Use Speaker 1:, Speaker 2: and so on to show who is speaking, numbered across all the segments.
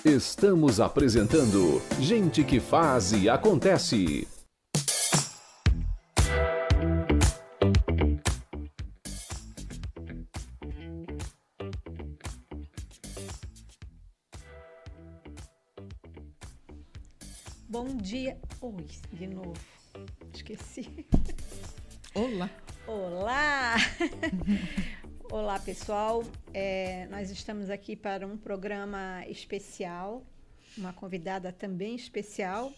Speaker 1: Estamos apresentando Gente que Faz e Acontece.
Speaker 2: Bom dia. Oi, de novo. Esqueci.
Speaker 3: Olá.
Speaker 2: Olá! Olá, pessoal. Nós estamos aqui para um programa especial, uma convidada também especial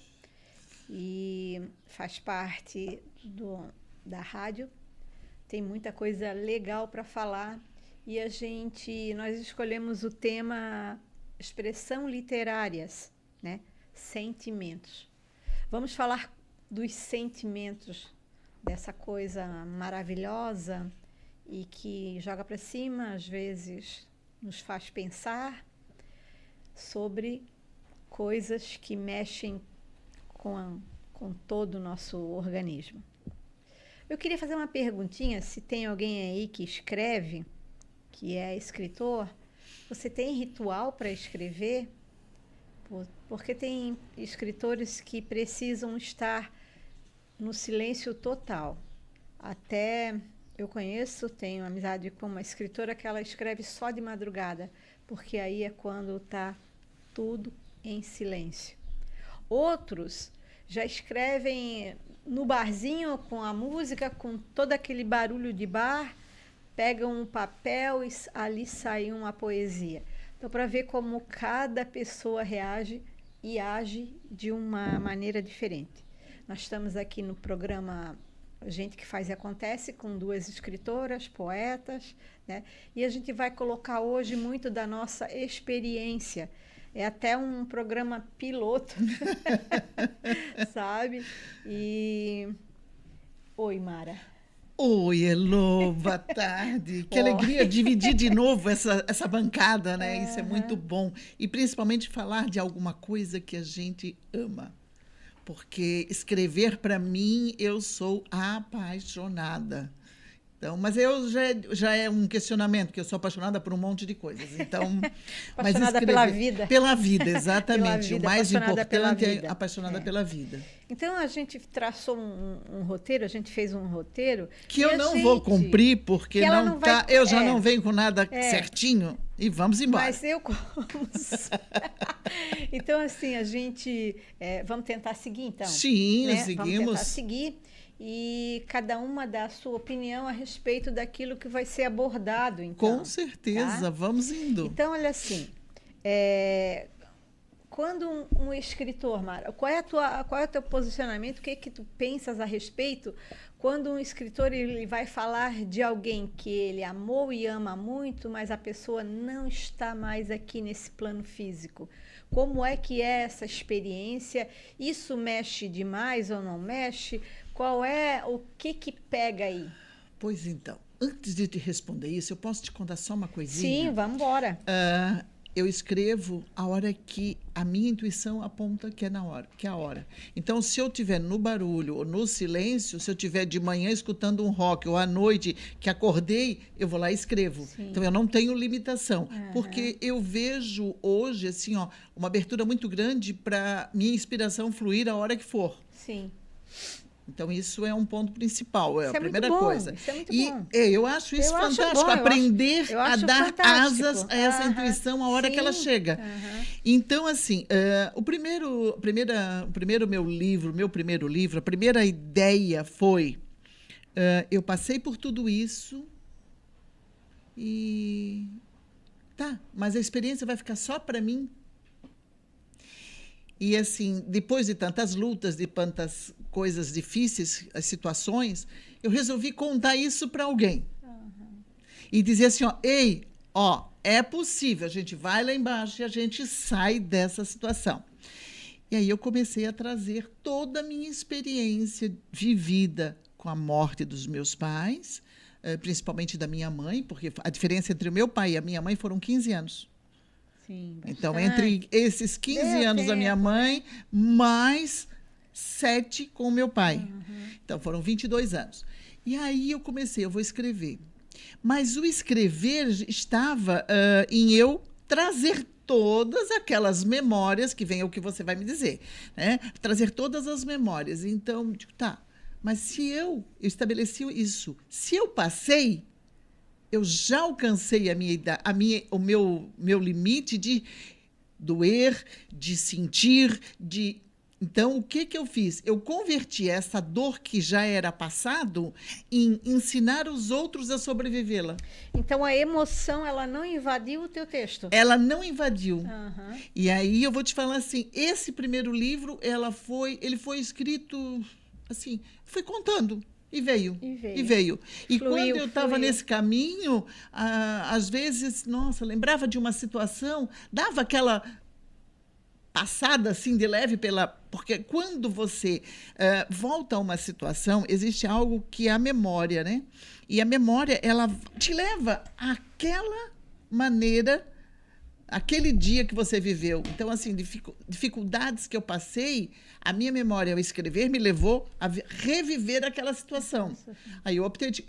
Speaker 2: e faz parte da rádio. Tem muita coisa legal para falar e nós escolhemos o tema expressão literárias, né? Sentimentos. Vamos falar dos sentimentos, dessa coisa maravilhosa e que joga para cima, às vezes nos faz pensar sobre coisas que mexem com todo o nosso organismo. Eu queria fazer uma perguntinha, se tem alguém aí que escreve, que é escritor, você tem ritual para escrever? Porque tem escritores que precisam estar no silêncio total. Até eu tenho amizade com uma escritora que ela escreve só de madrugada, porque aí é quando está tudo em silêncio. Outros já escrevem no barzinho com a música, com todo aquele barulho de bar, pegam um papel e ali sai uma poesia. Então, para ver como cada pessoa reage e age de uma maneira diferente. Nós estamos aqui no programa Gente que Faz e Acontece, com duas escritoras, poetas, né? E a gente vai colocar hoje muito da nossa experiência. É até um programa piloto, sabe? Oi, Mara.
Speaker 3: Oi, Elô, boa tarde. Que alegria dividir de novo essa bancada, né? Isso é muito bom. E principalmente falar de alguma coisa que a gente ama. Porque escrever, para mim, eu sou apaixonada. Então, mas já é um questionamento, porque eu sou apaixonada por um monte de coisas. Então,
Speaker 2: apaixonada pela vida.
Speaker 3: Pela vida, exatamente. Pela vida, o mais importante é
Speaker 2: apaixonada
Speaker 3: pela vida.
Speaker 2: Então, a gente traçou um roteiro, a gente fez um roteiro.
Speaker 3: Que eu não vou cumprir, porque eu já não venho com nada certinho. E vamos embora.
Speaker 2: Mas eu como. Então, assim, a gente... vamos tentar seguir, então?
Speaker 3: Sim,
Speaker 2: né?
Speaker 3: seguimos.
Speaker 2: Vamos tentar seguir. E cada uma dá a sua opinião a respeito daquilo que vai ser abordado, então.
Speaker 3: Com certeza,
Speaker 2: tá?
Speaker 3: Vamos indo.
Speaker 2: Então, olha assim, quando um escritor, Mara, qual é o teu posicionamento, o que tu pensas a respeito quando um escritor ele vai falar de alguém que ele amou e ama muito, mas a pessoa não está mais aqui nesse plano físico? Como é que é essa experiência? Isso mexe demais ou não mexe? O que pega aí?
Speaker 3: Pois então, antes de te responder isso, eu posso te contar só uma coisinha?
Speaker 2: Sim, vamos embora.
Speaker 3: Eu escrevo a hora que a minha intuição aponta que é a hora. Então, se eu estiver no barulho ou no silêncio, se eu estiver de manhã escutando um rock ou à noite que acordei, eu vou lá e escrevo. Sim. Então, eu não tenho limitação, porque eu vejo hoje assim, uma abertura muito grande para minha inspiração fluir a hora que for.
Speaker 2: Sim.
Speaker 3: Então, isso é um ponto principal, é a primeira coisa.
Speaker 2: Isso é muito bom.
Speaker 3: Eu acho isso fantástico, aprender a dar
Speaker 2: fantástico.
Speaker 3: Asas a essa intuição a hora que ela chega. Então, assim, o primeiro livro, a primeira ideia foi, eu passei por tudo isso e... mas a experiência vai ficar só para mim? E, assim, depois de tantas lutas, de tantas coisas difíceis, as situações, eu resolvi contar isso para alguém. E dizer assim, é possível, a gente vai lá embaixo e a gente sai dessa situação. E aí eu comecei a trazer toda a minha experiência vivida com a morte dos meus pais, principalmente da minha mãe, porque a diferença entre o meu pai e a minha mãe foram 15 anos.
Speaker 2: Sim,
Speaker 3: então, entre esses 15 anos da minha mãe, mais 7 com o meu pai. Então, foram 22 anos. E aí eu vou escrever. Mas o escrever estava em eu trazer todas aquelas memórias, que vem o que você vai me dizer, né? Trazer todas as memórias. Então, digo, tá, mas se eu estabeleci isso, se eu passei, eu já alcancei o meu limite de doer, de sentir, de... Então, o que eu fiz? Eu converti essa dor que já era passado em ensinar os outros a sobrevivê-la.
Speaker 2: Então, a emoção, ela não invadiu o teu texto?
Speaker 3: Ela não invadiu.
Speaker 2: Uhum.
Speaker 3: E aí, eu vou te falar assim, esse primeiro livro, ele foi escrito, assim, fui contando. E veio. E
Speaker 2: Fluiu,
Speaker 3: quando eu estava nesse caminho, às vezes, nossa, lembrava de uma situação, dava aquela passada assim de leve porque quando você volta a uma situação, existe algo que é a memória, né? E a memória, ela te leva àquela maneira, aquele dia que você viveu. Então, assim, dificuldades que eu passei, a minha memória ao escrever me levou a reviver aquela situação. Aí eu optei de,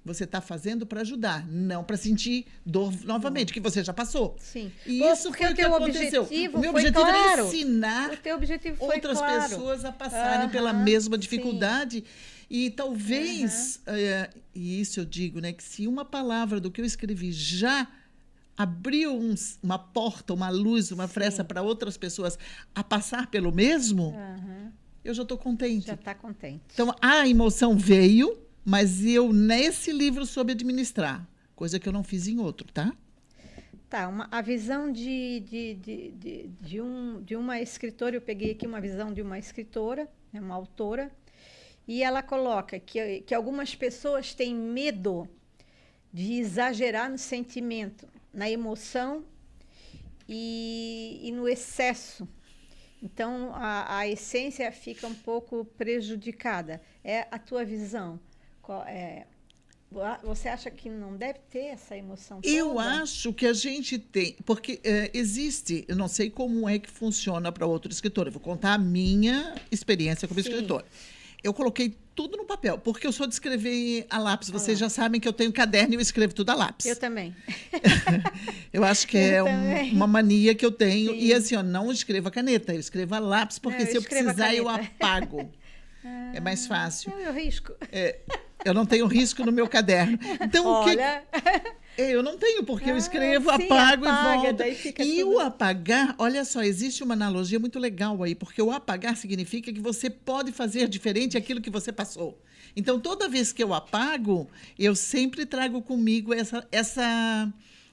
Speaker 3: você está fazendo para ajudar, não para sentir dor novamente, que você já passou.
Speaker 2: Sim.
Speaker 3: E isso foi o que aconteceu. O meu objetivo era ensinar outras pessoas a passarem pela mesma dificuldade. Sim. E talvez, e isso eu digo, né, que se uma palavra do que eu escrevi já abriu uma porta, uma luz, uma fresta para outras pessoas a passar pelo mesmo, eu já estou contente.
Speaker 2: Já está contente.
Speaker 3: Então, a emoção veio, mas eu, nesse livro, soube administrar, coisa que eu não fiz em outro, tá?
Speaker 2: Tá, a visão de uma escritora, eu peguei aqui uma visão de uma escritora, né, uma autora, e ela coloca que algumas pessoas têm medo de exagerar no sentimento, na emoção e no excesso. Então, a essência fica um pouco prejudicada. É a tua visão? Você acha que não deve ter essa emoção toda?
Speaker 3: Eu acho que a gente tem, porque existe, eu não sei como é que funciona para outro escritor, eu vou contar a minha experiência como escritor. Eu coloquei tudo no papel, porque eu sou de escrever a lápis. Vocês já sabem que eu tenho caderno e eu escrevo tudo a lápis.
Speaker 2: Eu também.
Speaker 3: Eu acho que uma mania que eu tenho. Sim. E assim, eu não escrevo a caneta, eu escrevo a lápis, porque se eu precisar, eu apago. É mais fácil.
Speaker 2: Eu risco.
Speaker 3: Eu não tenho risco no meu caderno. Então,
Speaker 2: olha...
Speaker 3: Eu não tenho, porque eu escrevo, apago e volto.
Speaker 2: E
Speaker 3: o apagar, olha só, existe uma analogia muito legal aí, porque o apagar significa que você pode fazer diferente aquilo que você passou. Então, toda vez que eu apago, eu sempre trago comigo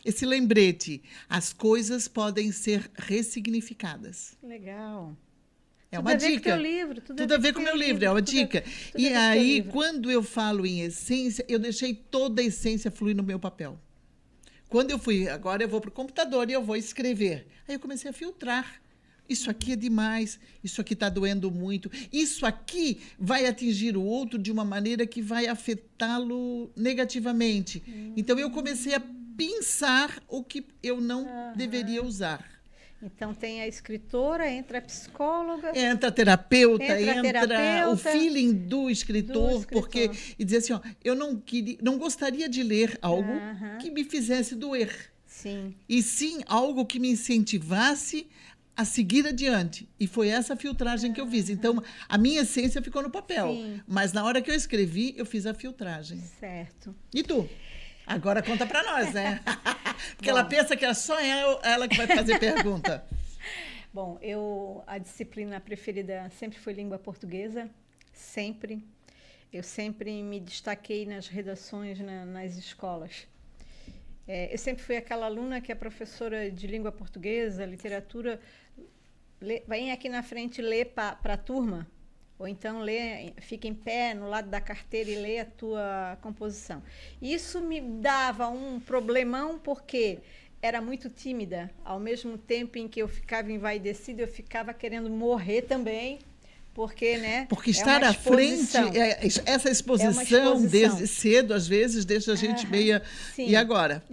Speaker 3: esse lembrete. As coisas podem ser ressignificadas.
Speaker 2: Legal.
Speaker 3: É uma dica.
Speaker 2: Tudo a ver com o meu livro,
Speaker 3: é uma dica. E aí, quando eu falo em essência, eu deixei toda a essência fluir no meu papel. Quando agora eu vou para o computador e eu vou escrever. Aí eu comecei a filtrar. Isso aqui é demais, isso aqui está doendo muito, isso aqui vai atingir o outro de uma maneira que vai afetá-lo negativamente. Então, eu comecei a pensar o que eu não deveria usar.
Speaker 2: Então, tem a escritora, entra a psicóloga...
Speaker 3: Entra a terapeuta, entra o feeling do escritor, porque... E dizer assim, eu não gostaria de ler algo que me fizesse doer.
Speaker 2: Sim.
Speaker 3: E sim algo que me incentivasse a seguir adiante. E foi essa filtragem que eu fiz. Então, a minha essência ficou no papel.
Speaker 2: Sim.
Speaker 3: Mas na hora que eu escrevi, eu fiz a filtragem.
Speaker 2: Certo.
Speaker 3: E tu? Agora conta para nós, né? Porque ela pensa que é só ela que vai fazer pergunta.
Speaker 2: Bom, a disciplina preferida sempre foi língua portuguesa, sempre. Eu sempre me destaquei nas redações, nas escolas. Eu sempre fui aquela aluna que a professora de língua portuguesa, literatura, vem aqui na frente ler para a turma, ou então fica em pé no lado da carteira e lê a tua composição. Isso me dava um problemão, porque era muito tímida. Ao mesmo tempo em que eu ficava envaidecida, eu ficava querendo morrer também, porque, né?
Speaker 3: Porque estar à frente, essa exposição desde cedo, às vezes, deixa a gente meia...
Speaker 2: Sim.
Speaker 3: E agora?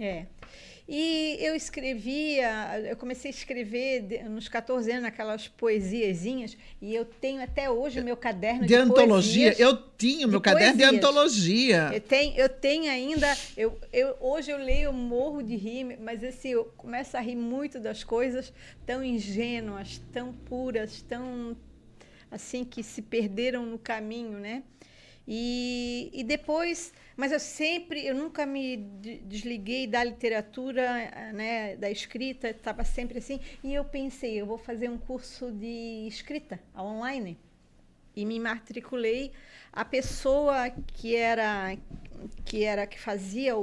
Speaker 2: E eu escrevia, eu comecei a escrever nos 14 anos, aquelas poesiazinhas, e eu tenho até hoje o meu caderno de
Speaker 3: antologia.
Speaker 2: poesias,
Speaker 3: Eu tinha o meu caderno de antologia.
Speaker 2: Eu tenho ainda, hoje eu leio, eu morro de rir, mas assim, eu começo a rir muito das coisas tão ingênuas, tão puras, tão assim, que se perderam no caminho, né? E depois, mas eu nunca me desliguei da literatura, né, da escrita, estava sempre assim. E eu pensei, eu vou fazer um curso de escrita online. E me matriculei. A pessoa que fazia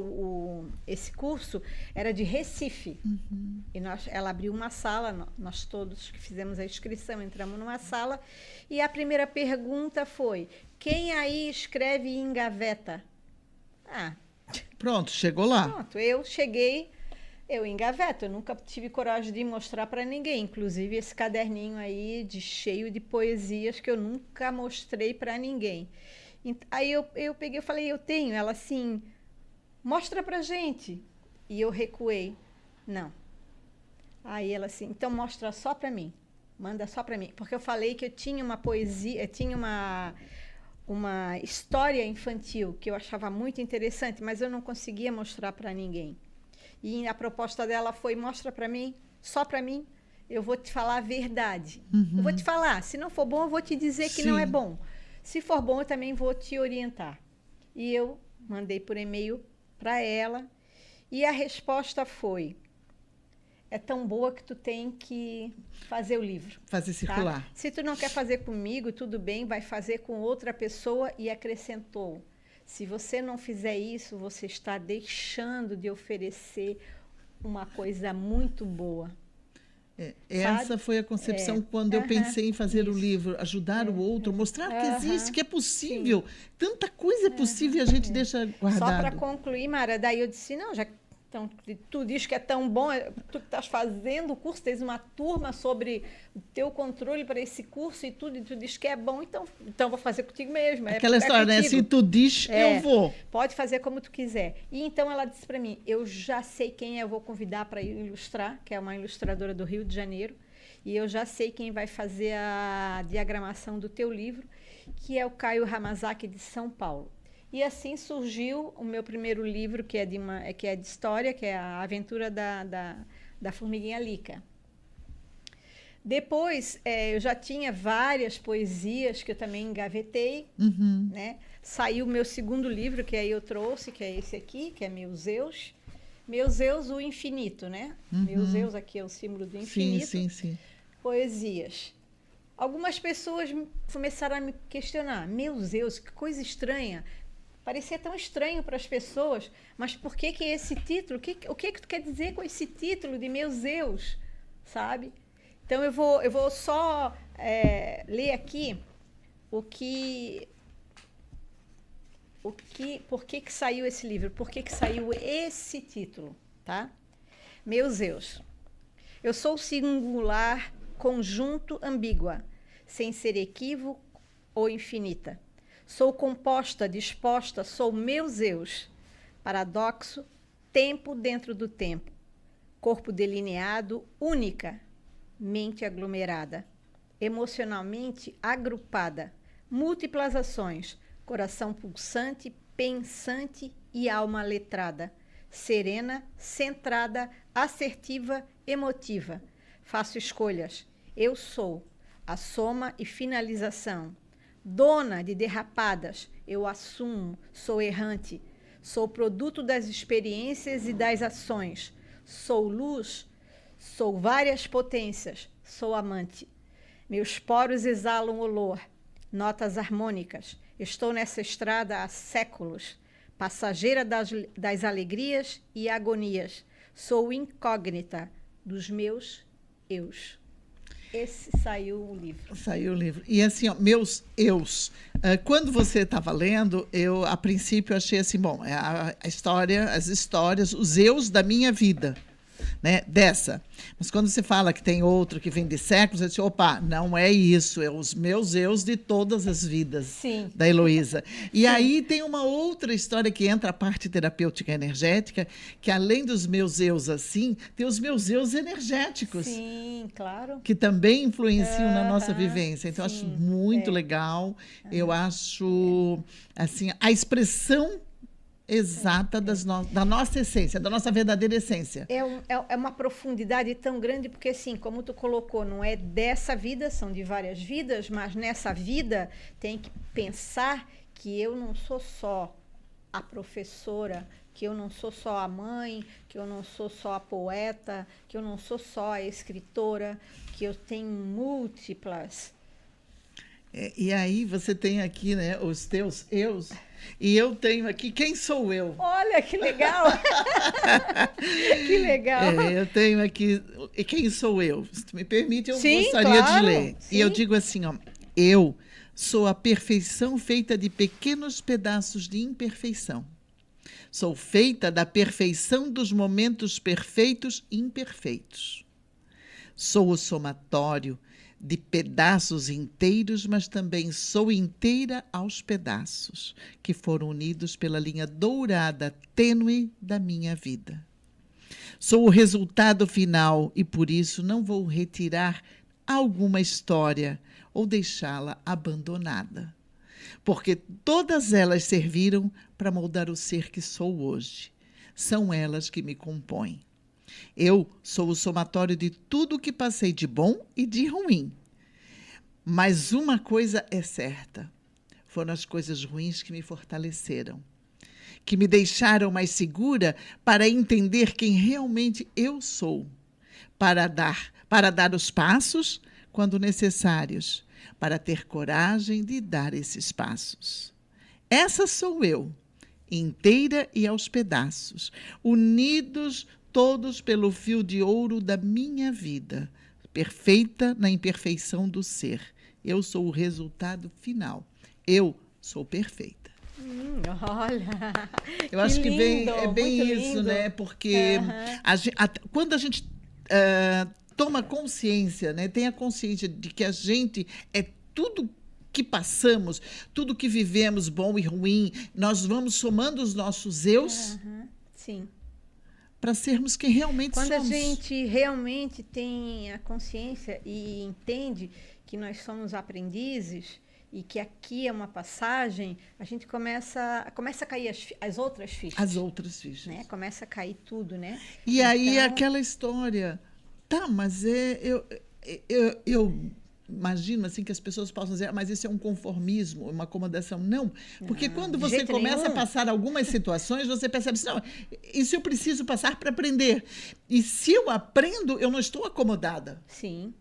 Speaker 2: esse curso era de Recife.
Speaker 3: Uhum.
Speaker 2: E ela abriu uma sala, nós todos que fizemos a inscrição entramos numa sala, e a primeira pergunta foi: quem aí escreve em gaveta?
Speaker 3: Pronto, chegou lá.
Speaker 2: Pronto, eu cheguei, eu engaveto, eu nunca tive coragem de mostrar para ninguém, inclusive esse caderninho aí cheio de poesias que eu nunca mostrei para ninguém. Aí eu peguei, eu falei, eu tenho. Ela assim, mostra pra gente. E eu recuei, não. Aí ela assim, então mostra só para mim, manda só para mim, porque eu falei que eu tinha uma poesia, eu tinha uma história infantil que eu achava muito interessante, mas eu não conseguia mostrar para ninguém. E a proposta dela foi: mostra para mim, só para mim, eu vou te falar a verdade. Eu vou te falar, se não for bom, eu vou te dizer que não é bom. Se for bom, eu também vou te orientar. E eu mandei por e-mail para ela, e a resposta foi: é tão boa que tu tem que fazer o livro.
Speaker 3: Fazer circular.
Speaker 2: Tá? Se tu não quer fazer comigo, tudo bem, vai fazer com outra pessoa. E acrescentou: se você não fizer isso, você está deixando de oferecer uma coisa muito boa.
Speaker 3: Essa foi a concepção quando eu pensei em fazer o livro, ajudar o outro, mostrar que existe, que é possível. Sim. Tanta coisa é possível e a gente deixa guardado.
Speaker 2: Só para concluir, Mara, daí eu disse, não, já então, tu diz que é tão bom, tu que estás fazendo o curso, tens uma turma sobre o teu controle para esse curso e tu diz que é bom, então vou fazer contigo mesmo.
Speaker 3: Aquela história, né? Se tu diz, eu vou.
Speaker 2: Pode fazer como tu quiser. E então ela disse para mim, eu já sei quem eu vou convidar para ilustrar, que é uma ilustradora do Rio de Janeiro, e eu já sei quem vai fazer a diagramação do teu livro, que é o Caio Ramazaki, de São Paulo. E assim surgiu o meu primeiro livro, que é de história, que é a aventura da formiguinha Lica. Depois, eu já tinha várias poesias que eu também engavetei. Né? Saiu o meu segundo livro, que aí eu trouxe, que é esse aqui, que é Meus Zeus. Meus Zeus, o infinito, né? Meus Zeus, aqui é o símbolo do infinito.
Speaker 3: Sim.
Speaker 2: Poesias. Algumas pessoas começaram a me questionar. Meu Zeus, que coisa estranha. Parecia tão estranho para as pessoas, mas por que esse título? O que tu quer dizer com esse título de Meus Zeus, sabe? Então eu vou só ler aqui por que saiu esse livro, por que saiu esse título, tá? Meus Zeus. Eu sou singular, conjunto, ambígua, sem ser equívoco ou infinita. Sou composta, disposta, sou meu Zeus. Paradoxo, tempo dentro do tempo. Corpo delineado, única. Mente aglomerada. Emocionalmente agrupada. Múltiplas ações. Coração pulsante, pensante e alma letrada. Serena, centrada, assertiva, emotiva. Faço escolhas. Eu sou a soma e finalização. Dona de derrapadas, eu assumo, sou errante, sou produto das experiências e das ações, sou luz, sou várias potências, sou amante. Meus poros exalam olor, notas harmônicas, estou nessa estrada há séculos, passageira das alegrias e agonias, sou incógnita dos meus eus. Esse saiu o livro.
Speaker 3: Saiu o livro. E assim, ó, meus eus. Quando você estava lendo, eu, a princípio, achei assim, bom, a história, as histórias, os eus da minha vida. né, dessa. Mas quando você fala que tem outro que vem de séculos, eu disse, opa, não é isso, é os meus eus de todas as vidas.
Speaker 2: Sim.
Speaker 3: Da Heloísa. E aí tem uma outra história que entra a parte terapêutica energética, que além dos meus eus assim, tem os meus eus energéticos.
Speaker 2: Sim, claro.
Speaker 3: Que também influenciam na nossa vivência. Então, eu acho
Speaker 2: sim,
Speaker 3: muito legal. Eu acho, assim, a expressão exata da nossa essência, da nossa verdadeira essência.
Speaker 2: É uma profundidade tão grande, porque, assim, como tu colocou, não é dessa vida, são de várias vidas, mas nessa vida tem que pensar que eu não sou só a professora, que eu não sou só a mãe, que eu não sou só a poeta, que eu não sou só a escritora, que eu tenho múltiplas.
Speaker 3: E aí você tem aqui, né, os teus eus, e eu tenho aqui quem sou eu.
Speaker 2: Olha, que legal! Que legal!
Speaker 3: Eu tenho aqui quem sou eu. Se tu me permite, eu
Speaker 2: Sim,
Speaker 3: gostaria
Speaker 2: claro,
Speaker 3: de ler.
Speaker 2: sim.
Speaker 3: E eu digo assim, ó, eu sou a perfeição feita de pequenos pedaços de imperfeição. Sou feita da perfeição dos momentos perfeitos e imperfeitos. Sou o somatório de pedaços inteiros, mas também sou inteira aos pedaços, que foram unidos pela linha dourada, tênue da minha vida. Sou o resultado final e, por isso, não vou retirar alguma história ou deixá-la abandonada, porque todas elas serviram para moldar o ser que sou hoje. São elas que me compõem. Eu sou o somatório de tudo o que passei de bom e de ruim. Mas uma coisa é certa: foram as coisas ruins que me fortaleceram, que me deixaram mais segura para entender quem realmente eu sou, para dar os passos quando necessários, para ter coragem de dar esses passos. Essa sou eu, inteira e aos pedaços, unidos todos pelo fio de ouro da minha vida, perfeita na imperfeição do ser. Eu sou o resultado final. Eu sou perfeita.
Speaker 2: Olha,
Speaker 3: eu acho que
Speaker 2: lindo,
Speaker 3: é bem
Speaker 2: muito
Speaker 3: isso,
Speaker 2: lindo.
Speaker 3: né? Porque quando a gente toma consciência, né? Tem a consciência de que a gente é tudo que passamos, tudo que vivemos, bom e ruim, nós vamos somando os nossos eus.
Speaker 2: Sim.
Speaker 3: Para sermos quem realmente
Speaker 2: Quando
Speaker 3: somos.
Speaker 2: a gente realmente tem a consciência e entende que nós somos aprendizes e que aqui é uma passagem, a gente começa a cair as outras fichas.
Speaker 3: As outras fichas.
Speaker 2: Né? Começa a cair tudo, né?
Speaker 3: E aí aquela história, tá, mas eu imagino assim que as pessoas possam dizer, mas isso é um conformismo, uma acomodação. Não, porque quando você começa a passar algumas situações, você percebe assim, não, isso eu preciso passar para aprender. E se eu aprendo, eu não estou acomodada.
Speaker 2: Sim.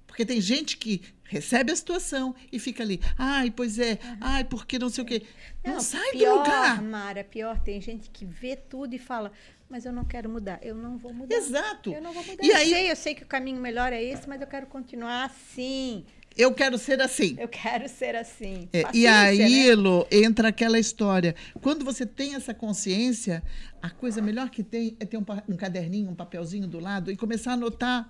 Speaker 3: Porque tem gente que recebe a situação e fica ali, ai, pois é, ai, porque não sei o quê. Não sai do lugar.
Speaker 2: Mara, pior, tem gente que vê tudo e fala, mas eu não quero mudar, eu não vou mudar.
Speaker 3: Exato.
Speaker 2: Eu não vou mudar.
Speaker 3: E aí,
Speaker 2: eu sei que o caminho melhor é esse, mas eu quero continuar assim.
Speaker 3: Eu quero ser assim.
Speaker 2: Eu quero ser assim.
Speaker 3: E aí, Elo, entra aquela história. Quando você tem essa consciência, a coisa melhor que tem é ter um caderninho, um papelzinho do lado e começar a anotar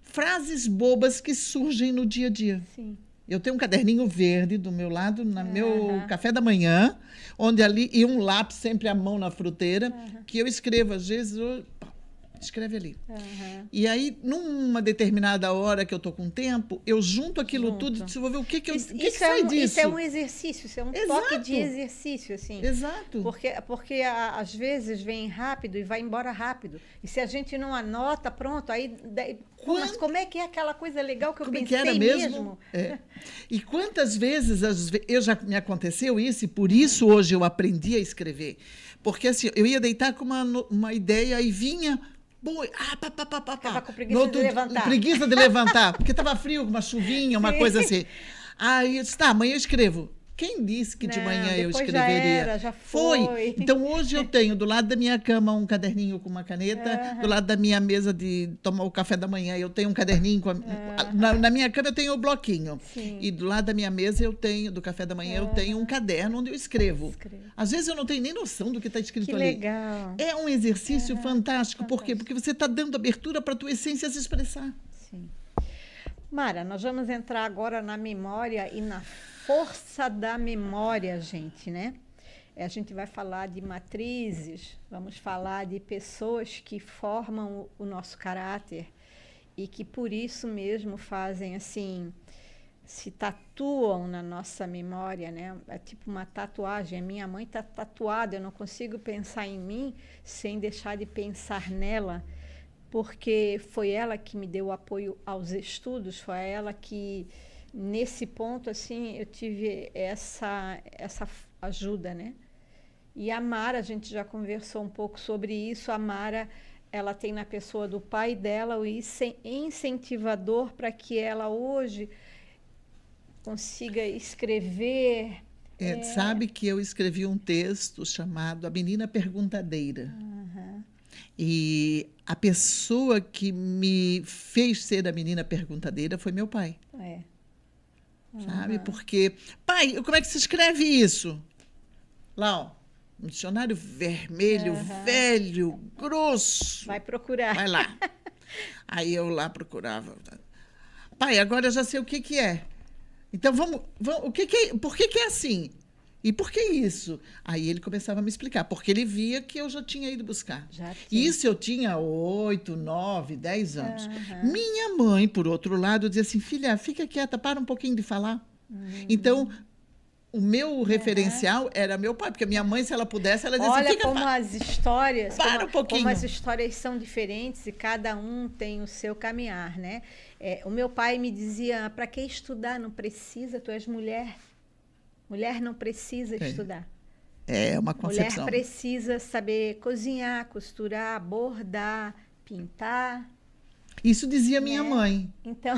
Speaker 3: frases bobas que surgem no dia a dia.
Speaker 2: Sim.
Speaker 3: Eu tenho um caderninho verde do meu lado, no meu café da manhã, onde ali, e um lápis sempre à mão na fruteira, que eu escrevo, às vezes, escreve ali. E aí, numa determinada hora que eu estou com tempo, eu junto aquilo tudo e vou ver o que sai disso.
Speaker 2: Isso é um exercício, isso é um toque de exercício, assim.
Speaker 3: Exato.
Speaker 2: Porque às vezes vem rápido e vai embora rápido. E se a gente não anota, pronto, aí... Mas como é que é aquela coisa legal que eu pensei
Speaker 3: que era mesmo? E quantas vezes me aconteceu isso, e por isso hoje eu aprendi a escrever. Porque assim, eu ia deitar com uma ideia e vinha...
Speaker 2: Tava com preguiça de levantar.
Speaker 3: Preguiça de levantar, porque estava frio, uma chuvinha, uma coisa assim. Aí eu disse, tá, amanhã eu escrevo. Quem disse que de
Speaker 2: Não,
Speaker 3: manhã eu
Speaker 2: depois
Speaker 3: escreveria?
Speaker 2: já foi.
Speaker 3: Então, hoje eu tenho do lado da minha cama um caderninho com uma caneta, do lado da minha mesa de tomar o café da manhã eu tenho um caderninho na minha cama eu tenho o bloquinho.
Speaker 2: Sim.
Speaker 3: E do lado da minha mesa eu tenho, do café da manhã eu tenho um caderno onde eu escrevo. Às vezes eu não tenho nem noção do que está escrito
Speaker 2: Que
Speaker 3: ali.
Speaker 2: legal.
Speaker 3: É um exercício fantástico. Por quê? Porque você está dando abertura para a tua essência se expressar.
Speaker 2: Sim. Mara, nós vamos entrar agora na memória e na força da memória, gente, né? A gente vai falar de matrizes, vamos falar de pessoas que formam o nosso caráter e que por isso mesmo fazem assim, se tatuam na nossa memória, né? É tipo uma tatuagem. A minha mãe está tatuada, eu não consigo pensar em mim sem deixar de pensar nela, porque foi ela que me deu apoio aos estudos, foi ela que, nesse ponto, assim, eu tive essa ajuda, né? E a Mara, a gente já conversou um pouco sobre isso, a Mara, ela tem na pessoa do pai dela o incentivador para que ela hoje consiga escrever.
Speaker 3: Sabe que eu escrevi um texto chamado A Menina Perguntadeira. E a pessoa que me fez ser a menina perguntadeira foi meu pai. Sabe? Porque, pai, como é que se escreve isso? Lá, ó, um dicionário vermelho, velho, grosso.
Speaker 2: Vai procurar.
Speaker 3: Vai lá. Aí eu lá procurava. Pai, agora eu já sei o que que é. Então, vamos o que que é, por que que é assim? E por que isso? Aí ele começava a me explicar, porque ele via que eu já tinha ido buscar. Isso eu tinha 8, 9, 10 anos. Minha mãe, por outro lado, dizia assim, filha, fica quieta, para um pouquinho de falar. Então, o meu referencial era meu pai, porque a minha mãe, se ela pudesse, ela dizia
Speaker 2: Olha
Speaker 3: assim,
Speaker 2: como as histórias,
Speaker 3: para um pouquinho.
Speaker 2: como as histórias são diferentes e cada um tem o seu caminhar, né? O meu pai me dizia, para que estudar? Não precisa, tu és mulher. Mulher não precisa estudar.
Speaker 3: É uma concepção.
Speaker 2: Mulher precisa saber cozinhar, costurar, bordar, pintar.
Speaker 3: Isso dizia minha mãe.
Speaker 2: Então,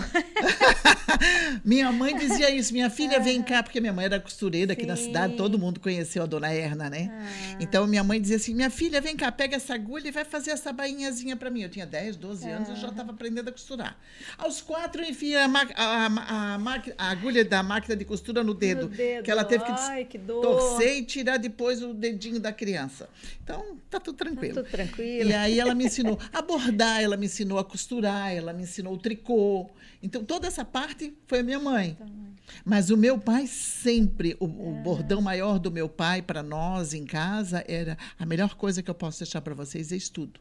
Speaker 3: minha mãe dizia isso. Minha filha, vem cá, porque minha mãe era costureira aqui na cidade, todo mundo conheceu a dona Erna, né? Então, minha mãe dizia assim, minha filha, vem cá, pega essa agulha e vai fazer essa bainhazinha para mim. Eu tinha 10, 12 anos, eu já estava aprendendo a costurar. Aos 4, eu enfiei a agulha da máquina de costura no dedo. Que ela teve que torcer e tirar depois o dedinho da criança. Então, tá tudo tranquilo.
Speaker 2: Tá tudo tranquilo.
Speaker 3: E aí ela me ensinou a bordar, ela me ensinou a costurar, ela me ensinou o tricô. Então, toda essa parte foi a minha mãe. Mas o meu pai sempre, o bordão maior do meu pai para nós em casa era a melhor coisa que eu posso deixar para vocês é estudo.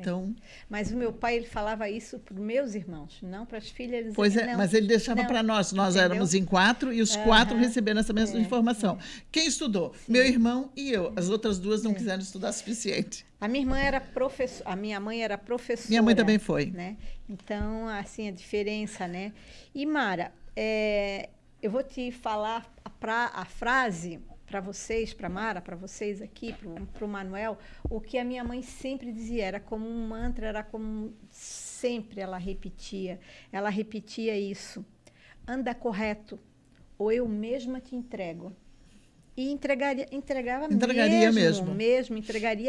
Speaker 3: Então,
Speaker 2: mas o meu pai, ele falava isso para os meus irmãos, não para as filhas.
Speaker 3: Pois é, mas ele deixava para nós. Nós éramos em 4 e os 4 receberam essa mesma informação. Quem estudou? Meu irmão e eu. As outras 2 não quiseram estudar o suficiente.
Speaker 2: A minha irmã era professora, a minha mãe era professora.
Speaker 3: Minha mãe também foi.
Speaker 2: Né? Então, assim, a diferença, né? E, Mara, eu vou te falar a frase para vocês, para Mara, para vocês aqui, para o Manuel, o que a minha mãe sempre dizia, era como um mantra, era como sempre ela repetia isso, anda correto, ou eu mesma te entrego. E entregaria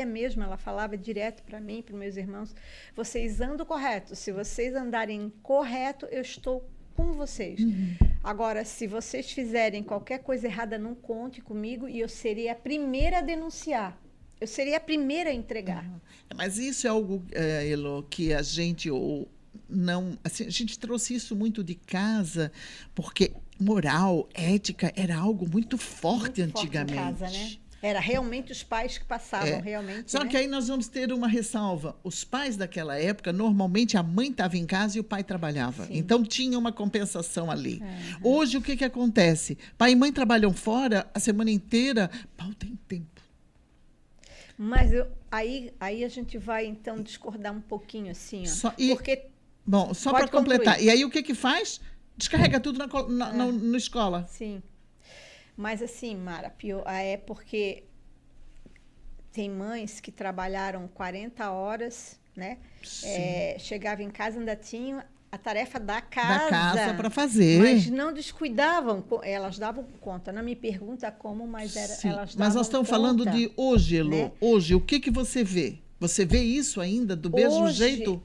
Speaker 2: mesmo, ela falava direto para mim, para os meus irmãos, vocês andam correto, se vocês andarem correto, eu estou com vocês. Agora, se vocês fizerem qualquer coisa errada, não conte comigo e eu serei a primeira a denunciar. Eu seria a primeira a entregar.
Speaker 3: Mas isso é algo, Elo, que a gente não... Assim, a gente trouxe isso muito de casa, porque moral, ética, era algo muito forte antigamente.
Speaker 2: Forte em casa, né? Era realmente os pais que passavam, realmente.
Speaker 3: Só que aí nós vamos ter uma ressalva. Os pais daquela época, normalmente a mãe estava em casa e o pai trabalhava. Sim. Então tinha uma compensação ali. Hoje o que acontece? Pai e mãe trabalham fora a semana inteira, pau tem tempo.
Speaker 2: Mas aí a gente vai então discordar um pouquinho assim, ó.
Speaker 3: Bom, só para completar. E aí o que faz? Descarrega tudo na escola.
Speaker 2: Sim. Mas assim, Mara, pior, é porque tem mães que trabalharam 40 horas, né? Chegava em casa, ainda tinha a tarefa da
Speaker 3: Da
Speaker 2: casa.
Speaker 3: casa para fazer.
Speaker 2: Mas não descuidavam, elas davam conta. Não me pergunta como, mas
Speaker 3: Sim,
Speaker 2: elas davam
Speaker 3: mas nós estamos falando
Speaker 2: conta,
Speaker 3: de hoje, Elô.
Speaker 2: né?
Speaker 3: Hoje, o que você vê? Você vê isso ainda do mesmo
Speaker 2: Hoje,
Speaker 3: jeito?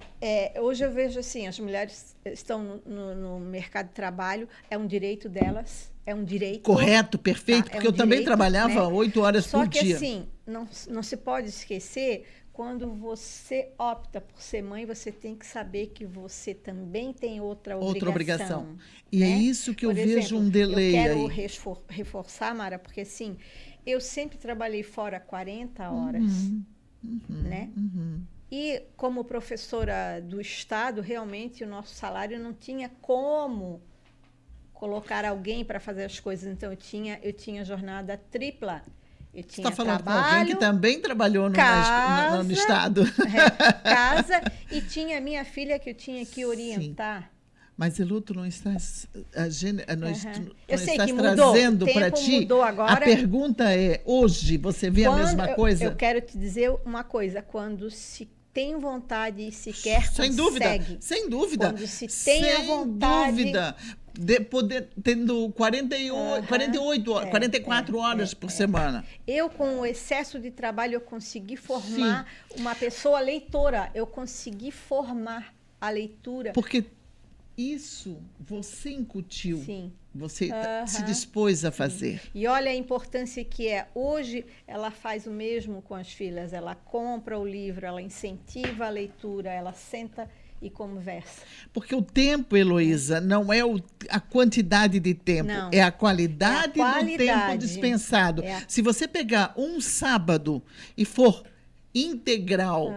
Speaker 2: Hoje eu vejo assim, as mulheres estão no mercado de trabalho, é um direito delas, é um direito.
Speaker 3: Correto, perfeito,
Speaker 2: Tá,
Speaker 3: porque
Speaker 2: um
Speaker 3: eu também
Speaker 2: direito,
Speaker 3: trabalhava
Speaker 2: né?
Speaker 3: 8 horas
Speaker 2: Só
Speaker 3: por
Speaker 2: que
Speaker 3: dia.
Speaker 2: assim, não se pode esquecer, quando você opta por ser mãe, você tem que saber que você também tem outra obrigação.
Speaker 3: E
Speaker 2: né?
Speaker 3: é isso que eu
Speaker 2: Por
Speaker 3: vejo
Speaker 2: exemplo,
Speaker 3: um delay
Speaker 2: eu quero
Speaker 3: aí.
Speaker 2: reforçar, Mara, porque assim, eu sempre trabalhei fora 40 horas, né? E como professora do Estado, realmente o nosso salário não tinha como colocar alguém para fazer as coisas. Então, eu tinha jornada tripla. Eu
Speaker 3: Você
Speaker 2: tinha
Speaker 3: está falando com
Speaker 2: trabalho,
Speaker 3: alguém que também trabalhou no
Speaker 2: casa,
Speaker 3: Estado.
Speaker 2: casa, e tinha minha filha que eu tinha que orientar.
Speaker 3: Mas, Elô, tu não estás,
Speaker 2: Eu sei
Speaker 3: estás
Speaker 2: que mudou,
Speaker 3: trazendo
Speaker 2: o
Speaker 3: para
Speaker 2: tempo
Speaker 3: ti.
Speaker 2: mudou agora.
Speaker 3: A pergunta é, hoje, você vê a mesma coisa?
Speaker 2: Eu quero te dizer uma coisa, quando se tem vontade e se quer,
Speaker 3: Sem
Speaker 2: consegue.
Speaker 3: dúvida, sem dúvida.
Speaker 2: Quando se tem a vontade...
Speaker 3: Sem dúvida. Tendo 44 horas por semana.
Speaker 2: Eu, com o excesso de trabalho, eu consegui formar uma pessoa leitora. Eu consegui formar a leitura.
Speaker 3: Porque isso você incutiu.
Speaker 2: Sim.
Speaker 3: Você se dispôs a fazer.
Speaker 2: E olha a importância que é. Hoje, ela faz o mesmo com as filhas. Ela compra o livro, ela incentiva a leitura, ela senta e conversa.
Speaker 3: Porque o tempo, Heloísa, não é a quantidade de tempo,
Speaker 2: Não.
Speaker 3: é a qualidade do tempo
Speaker 2: qualidade.
Speaker 3: dispensado.
Speaker 2: É a-
Speaker 3: Se você pegar um sábado e for integral,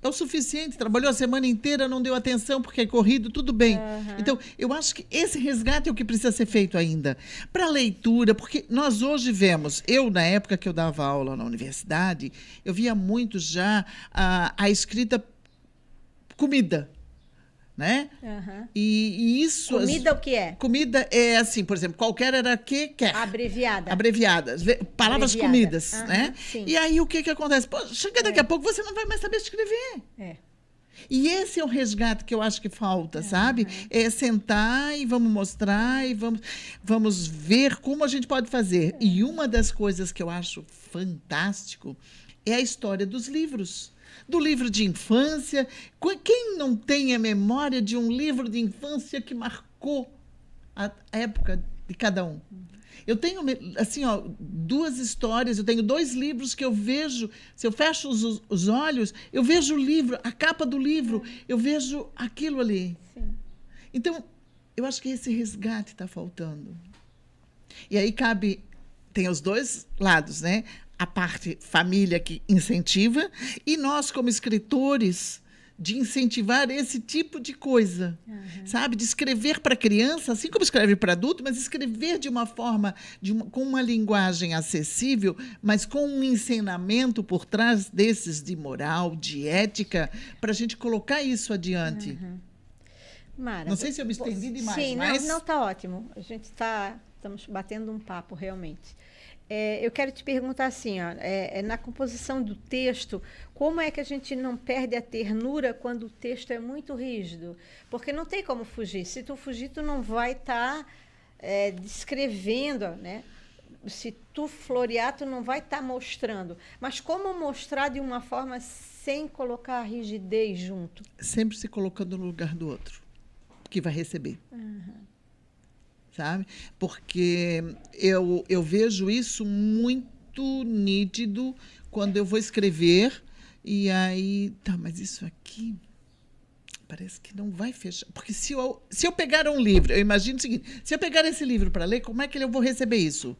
Speaker 3: é o suficiente. Trabalhou a semana inteira, não deu atenção porque é corrido, tudo bem. Então, eu acho que esse resgate é o que precisa ser feito ainda. Para leitura, porque nós hoje vemos, eu na época que eu dava aula na universidade, eu via muito já a escrita comida, né? E isso...
Speaker 2: Comida o que é?
Speaker 3: Comida é assim, por exemplo, qualquer era que quer.
Speaker 2: Abreviada.
Speaker 3: Abreviadas. Palavras
Speaker 2: Abreviada.
Speaker 3: comidas, né?
Speaker 2: Sim.
Speaker 3: E aí o que acontece? Pô, chega daqui a pouco, você não vai mais saber escrever.
Speaker 2: É.
Speaker 3: E esse é o resgate que eu acho que falta, sabe? É sentar e vamos mostrar e vamos ver como a gente pode fazer. E uma das coisas que eu acho fantástico é a história dos livros. Do livro de infância. Quem não tem a memória de um livro de infância que marcou a época de cada um? Eu tenho, assim, ó, 2 histórias, eu tenho 2 livros que eu vejo, se eu fecho os olhos, eu vejo o livro, a capa do livro, eu vejo aquilo ali.
Speaker 2: Sim.
Speaker 3: Então, eu acho que esse resgate está faltando. E aí tem os 2 lados, né? A parte família que incentiva e nós, como escritores, de incentivar esse tipo de coisa, sabe? De escrever para criança, assim como escreve para adulto, mas escrever de uma forma, com uma linguagem acessível, mas com um ensinamento por trás desses de moral, de ética, para a gente colocar isso adiante.
Speaker 2: Mara,
Speaker 3: Não sei se eu me estendi demais,
Speaker 2: sim,
Speaker 3: mas...
Speaker 2: não, está ótimo. A gente estamos batendo um papo, realmente. Eu quero te perguntar assim, ó, na composição do texto, como é que a gente não perde a ternura quando o texto é muito rígido? Porque não tem como fugir. Se tu fugir, tu não vai estar descrevendo, né? Se tu florear, tu não vai estar mostrando. Mas como mostrar de uma forma sem colocar a rigidez junto?
Speaker 3: Sempre se colocando no lugar do outro, que vai receber. Sabe? Porque eu vejo isso muito nítido quando eu vou escrever e aí, tá, mas isso aqui parece que não vai fechar. Porque se eu pegar um livro, eu imagino o seguinte, se eu pegar esse livro para ler, como é que eu vou receber isso?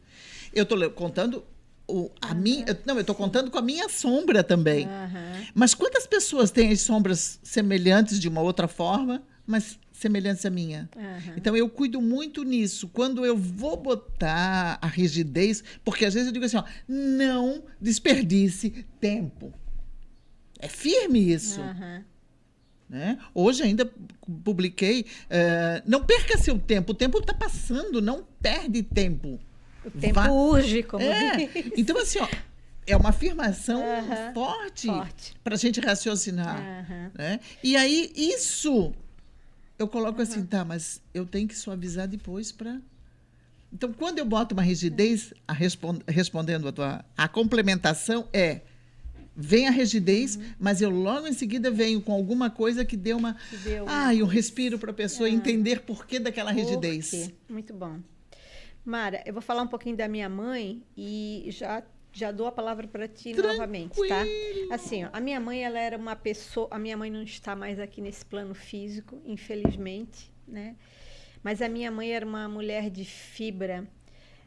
Speaker 3: Eu estou contando eu estou contando com a minha sombra também. Mas quantas pessoas têm as sombras semelhantes de uma outra forma, mas semelhantes à minha? Então, eu cuido muito nisso. Quando eu vou botar a rigidez, porque às vezes eu digo assim, ó, não desperdice tempo. É firme isso. Né? Hoje ainda publiquei, não perca seu tempo, o tempo está passando, não perde tempo.
Speaker 2: O tempo urge, como diz.
Speaker 3: Então, assim, ó, é uma afirmação forte para a gente raciocinar. Né? E aí, isso eu coloco assim, tá, mas eu tenho que suavizar depois para... Então, quando eu boto uma rigidez, respondendo a complementação vem a rigidez, mas eu logo em seguida venho com alguma coisa que dê uma... um respiro para a pessoa entender por que daquela rigidez.
Speaker 2: Por quê? Muito bom. Mara, eu vou falar um pouquinho da minha mãe e já dou a palavra para ti novamente, tá? Assim, ó, a minha mãe, ela era uma pessoa... A minha mãe não está mais aqui nesse plano físico, infelizmente, né? Mas a minha mãe era uma mulher de fibra,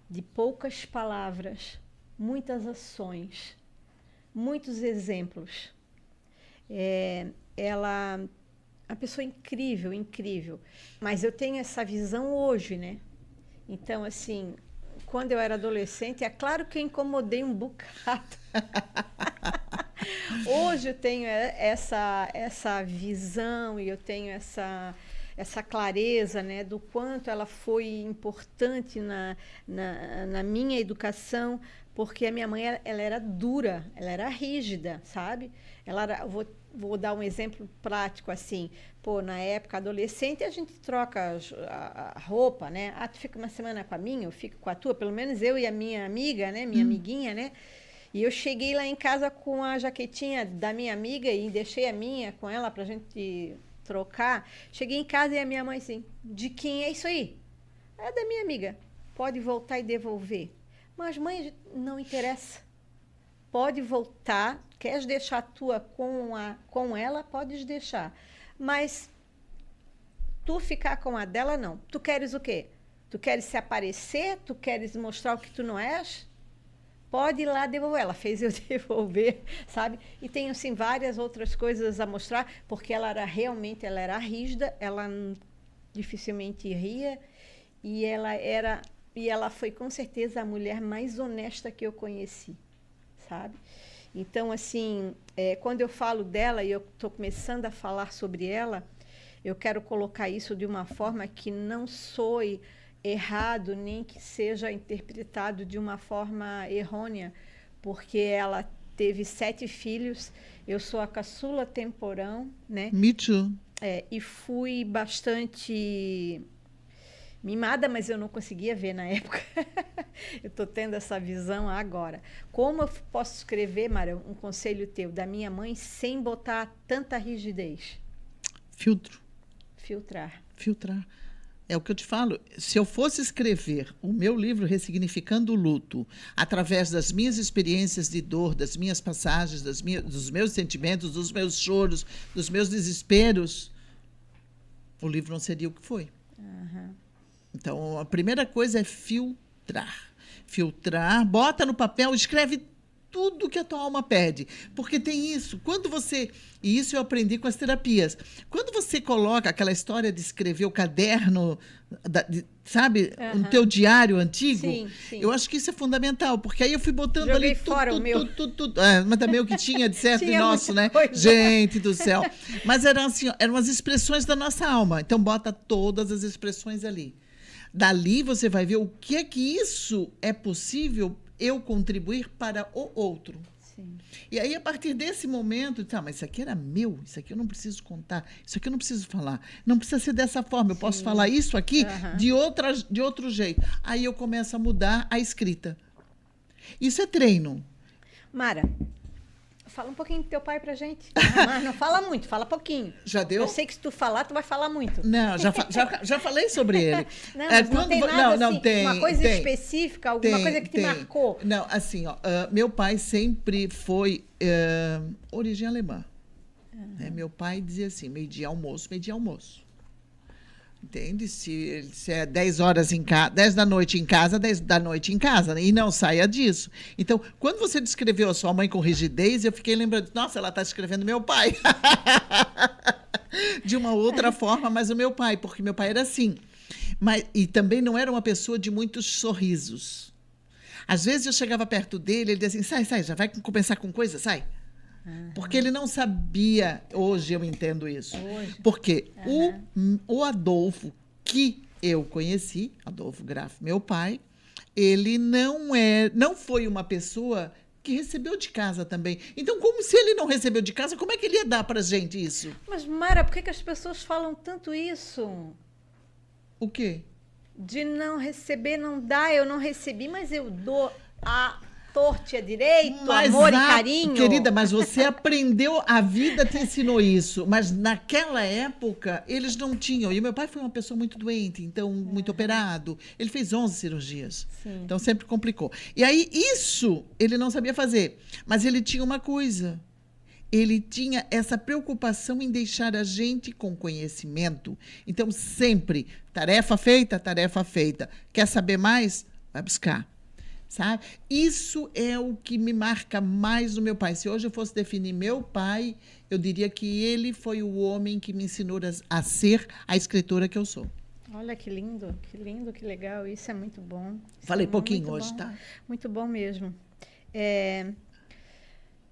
Speaker 2: de poucas palavras, muitas ações, muitos exemplos. Ela... Uma pessoa incrível, incrível. Mas eu tenho essa visão hoje, né? Então, assim... Quando eu era adolescente, é claro que eu incomodei um bocado. Hoje eu tenho essa visão e eu tenho essa clareza, né, do quanto ela foi importante na minha educação, porque a minha mãe ela era dura, ela era rígida, sabe? Vou dar um exemplo prático assim. Pô, na época adolescente a gente troca a roupa, né? Ah, tu fica uma semana com a minha, eu fico com a tua, pelo menos eu e a minha amiga, né? Minha amiguinha, né? E eu cheguei lá em casa com a jaquetinha da minha amiga e deixei a minha com ela pra gente trocar. Cheguei em casa e a minha mãe assim, de quem é isso aí? É da minha amiga. Pode voltar e devolver. Mas, mãe, não interessa. Pode voltar. Queres deixar a tua com ela? Podes deixar. Mas tu ficar com a dela, não. Tu queres o quê? Tu queres se aparecer? Tu queres mostrar o que tu não és? Pode ir lá devolver. Ela fez eu devolver, sabe? E tem, assim, várias outras coisas a mostrar, porque ela era rígida, ela dificilmente ria, e ela foi, com certeza, a mulher mais honesta que eu conheci, sabe? Então, assim, quando eu falo dela e eu estou começando a falar sobre ela, eu quero colocar isso de uma forma que não soe errado, nem que seja interpretado de uma forma errônea, porque ela teve 7 filhos, eu sou a caçula temporão, né?
Speaker 3: Me too.
Speaker 2: E fui bastante mimada, mas eu não conseguia ver na época. Eu estou tendo essa visão agora. Como eu posso escrever, Mara, um conselho teu da minha mãe sem botar tanta rigidez? Filtrar.
Speaker 3: É o que eu te falo. Se eu fosse escrever o meu livro Ressignificando o Luto, através das minhas experiências de dor, das minhas passagens, dos meus sentimentos, dos meus choros, dos meus desesperos, o livro não seria o que foi.
Speaker 2: Uhum.
Speaker 3: Então, a primeira coisa é filtrar. Filtrar, bota no papel, escreve tudo que a tua alma pede. Porque tem isso. E isso eu aprendi com as terapias. Quando você coloca aquela história de escrever o caderno, sabe?
Speaker 2: Uhum.
Speaker 3: O teu diário antigo.
Speaker 2: Sim.
Speaker 3: Eu acho que isso é fundamental. Porque aí eu fui botando
Speaker 2: Joguei
Speaker 3: ali
Speaker 2: fora o meu.
Speaker 3: tudo. Mas também o que tinha de certo e nosso, né?
Speaker 2: Coisa.
Speaker 3: Gente do céu. Mas eram as expressões da nossa alma. Então, bota todas as expressões ali. Dali você vai ver o que é que isso é possível eu contribuir para o outro.
Speaker 2: Sim.
Speaker 3: E aí, a partir desse momento, mas isso aqui era meu, isso aqui eu não preciso contar, isso aqui eu não preciso falar, não precisa ser dessa forma, eu posso falar isso aqui de outro jeito. Aí eu começo a mudar a escrita. Isso é treino.
Speaker 2: Mara, fala um pouquinho do teu pai pra gente. Mas não fala muito, fala pouquinho.
Speaker 3: Já deu?
Speaker 2: Eu sei que se tu falar, tu vai falar muito.
Speaker 3: Não, já falei sobre ele.
Speaker 2: Não, mas não tem nada
Speaker 3: não,
Speaker 2: assim,
Speaker 3: tem,
Speaker 2: uma coisa
Speaker 3: tem,
Speaker 2: específica, alguma coisa que te marcou.
Speaker 3: Não, assim, meu pai sempre foi origem alemã. Uhum. Meu pai dizia assim, meio-dia almoço. Entende? Se é 10 da noite em casa, 10 da noite em casa, né? E não saia disso. Então, quando você descreveu a sua mãe com rigidez, eu fiquei lembrando, nossa, ela está descrevendo meu pai. De uma outra forma, mas o meu pai, porque meu pai era assim. E também não era uma pessoa de muitos sorrisos. Às vezes eu chegava perto dele, ele dizia assim, sai, já vai começar com coisa, sai. Porque ele não sabia, hoje eu entendo isso, porque o Adolfo que eu conheci, Adolfo Graf, meu pai, ele não foi uma pessoa que recebeu de casa também. Então, como se ele não recebeu de casa, como é que ele ia dar pra gente isso?
Speaker 2: Mas, Mara, por que as pessoas falam tanto isso?
Speaker 3: O quê?
Speaker 2: De não receber, não dá, eu não recebi, mas eu dou a torta e a direito, amor e carinho.
Speaker 3: Querida, mas você aprendeu, a vida te ensinou isso. Mas naquela época, eles não tinham. E meu pai foi uma pessoa muito doente, então muito operado. Ele fez 11 cirurgias.
Speaker 2: Sim.
Speaker 3: Então sempre complicou. E aí, isso ele não sabia fazer. Mas ele tinha uma coisa. Ele tinha essa preocupação em deixar a gente com conhecimento. Então, sempre, tarefa feita, tarefa feita. Quer saber mais? Vai buscar. Sabe? Isso é o que me marca mais no meu pai. Se hoje eu fosse definir meu pai, eu diria que ele foi o homem que me ensinou a ser a escritora que eu sou.
Speaker 2: Olha que lindo, que legal. Isso é muito bom. Isso
Speaker 3: Falei
Speaker 2: é
Speaker 3: pouquinho
Speaker 2: muito
Speaker 3: hoje,
Speaker 2: bom.
Speaker 3: tá?
Speaker 2: Muito bom mesmo.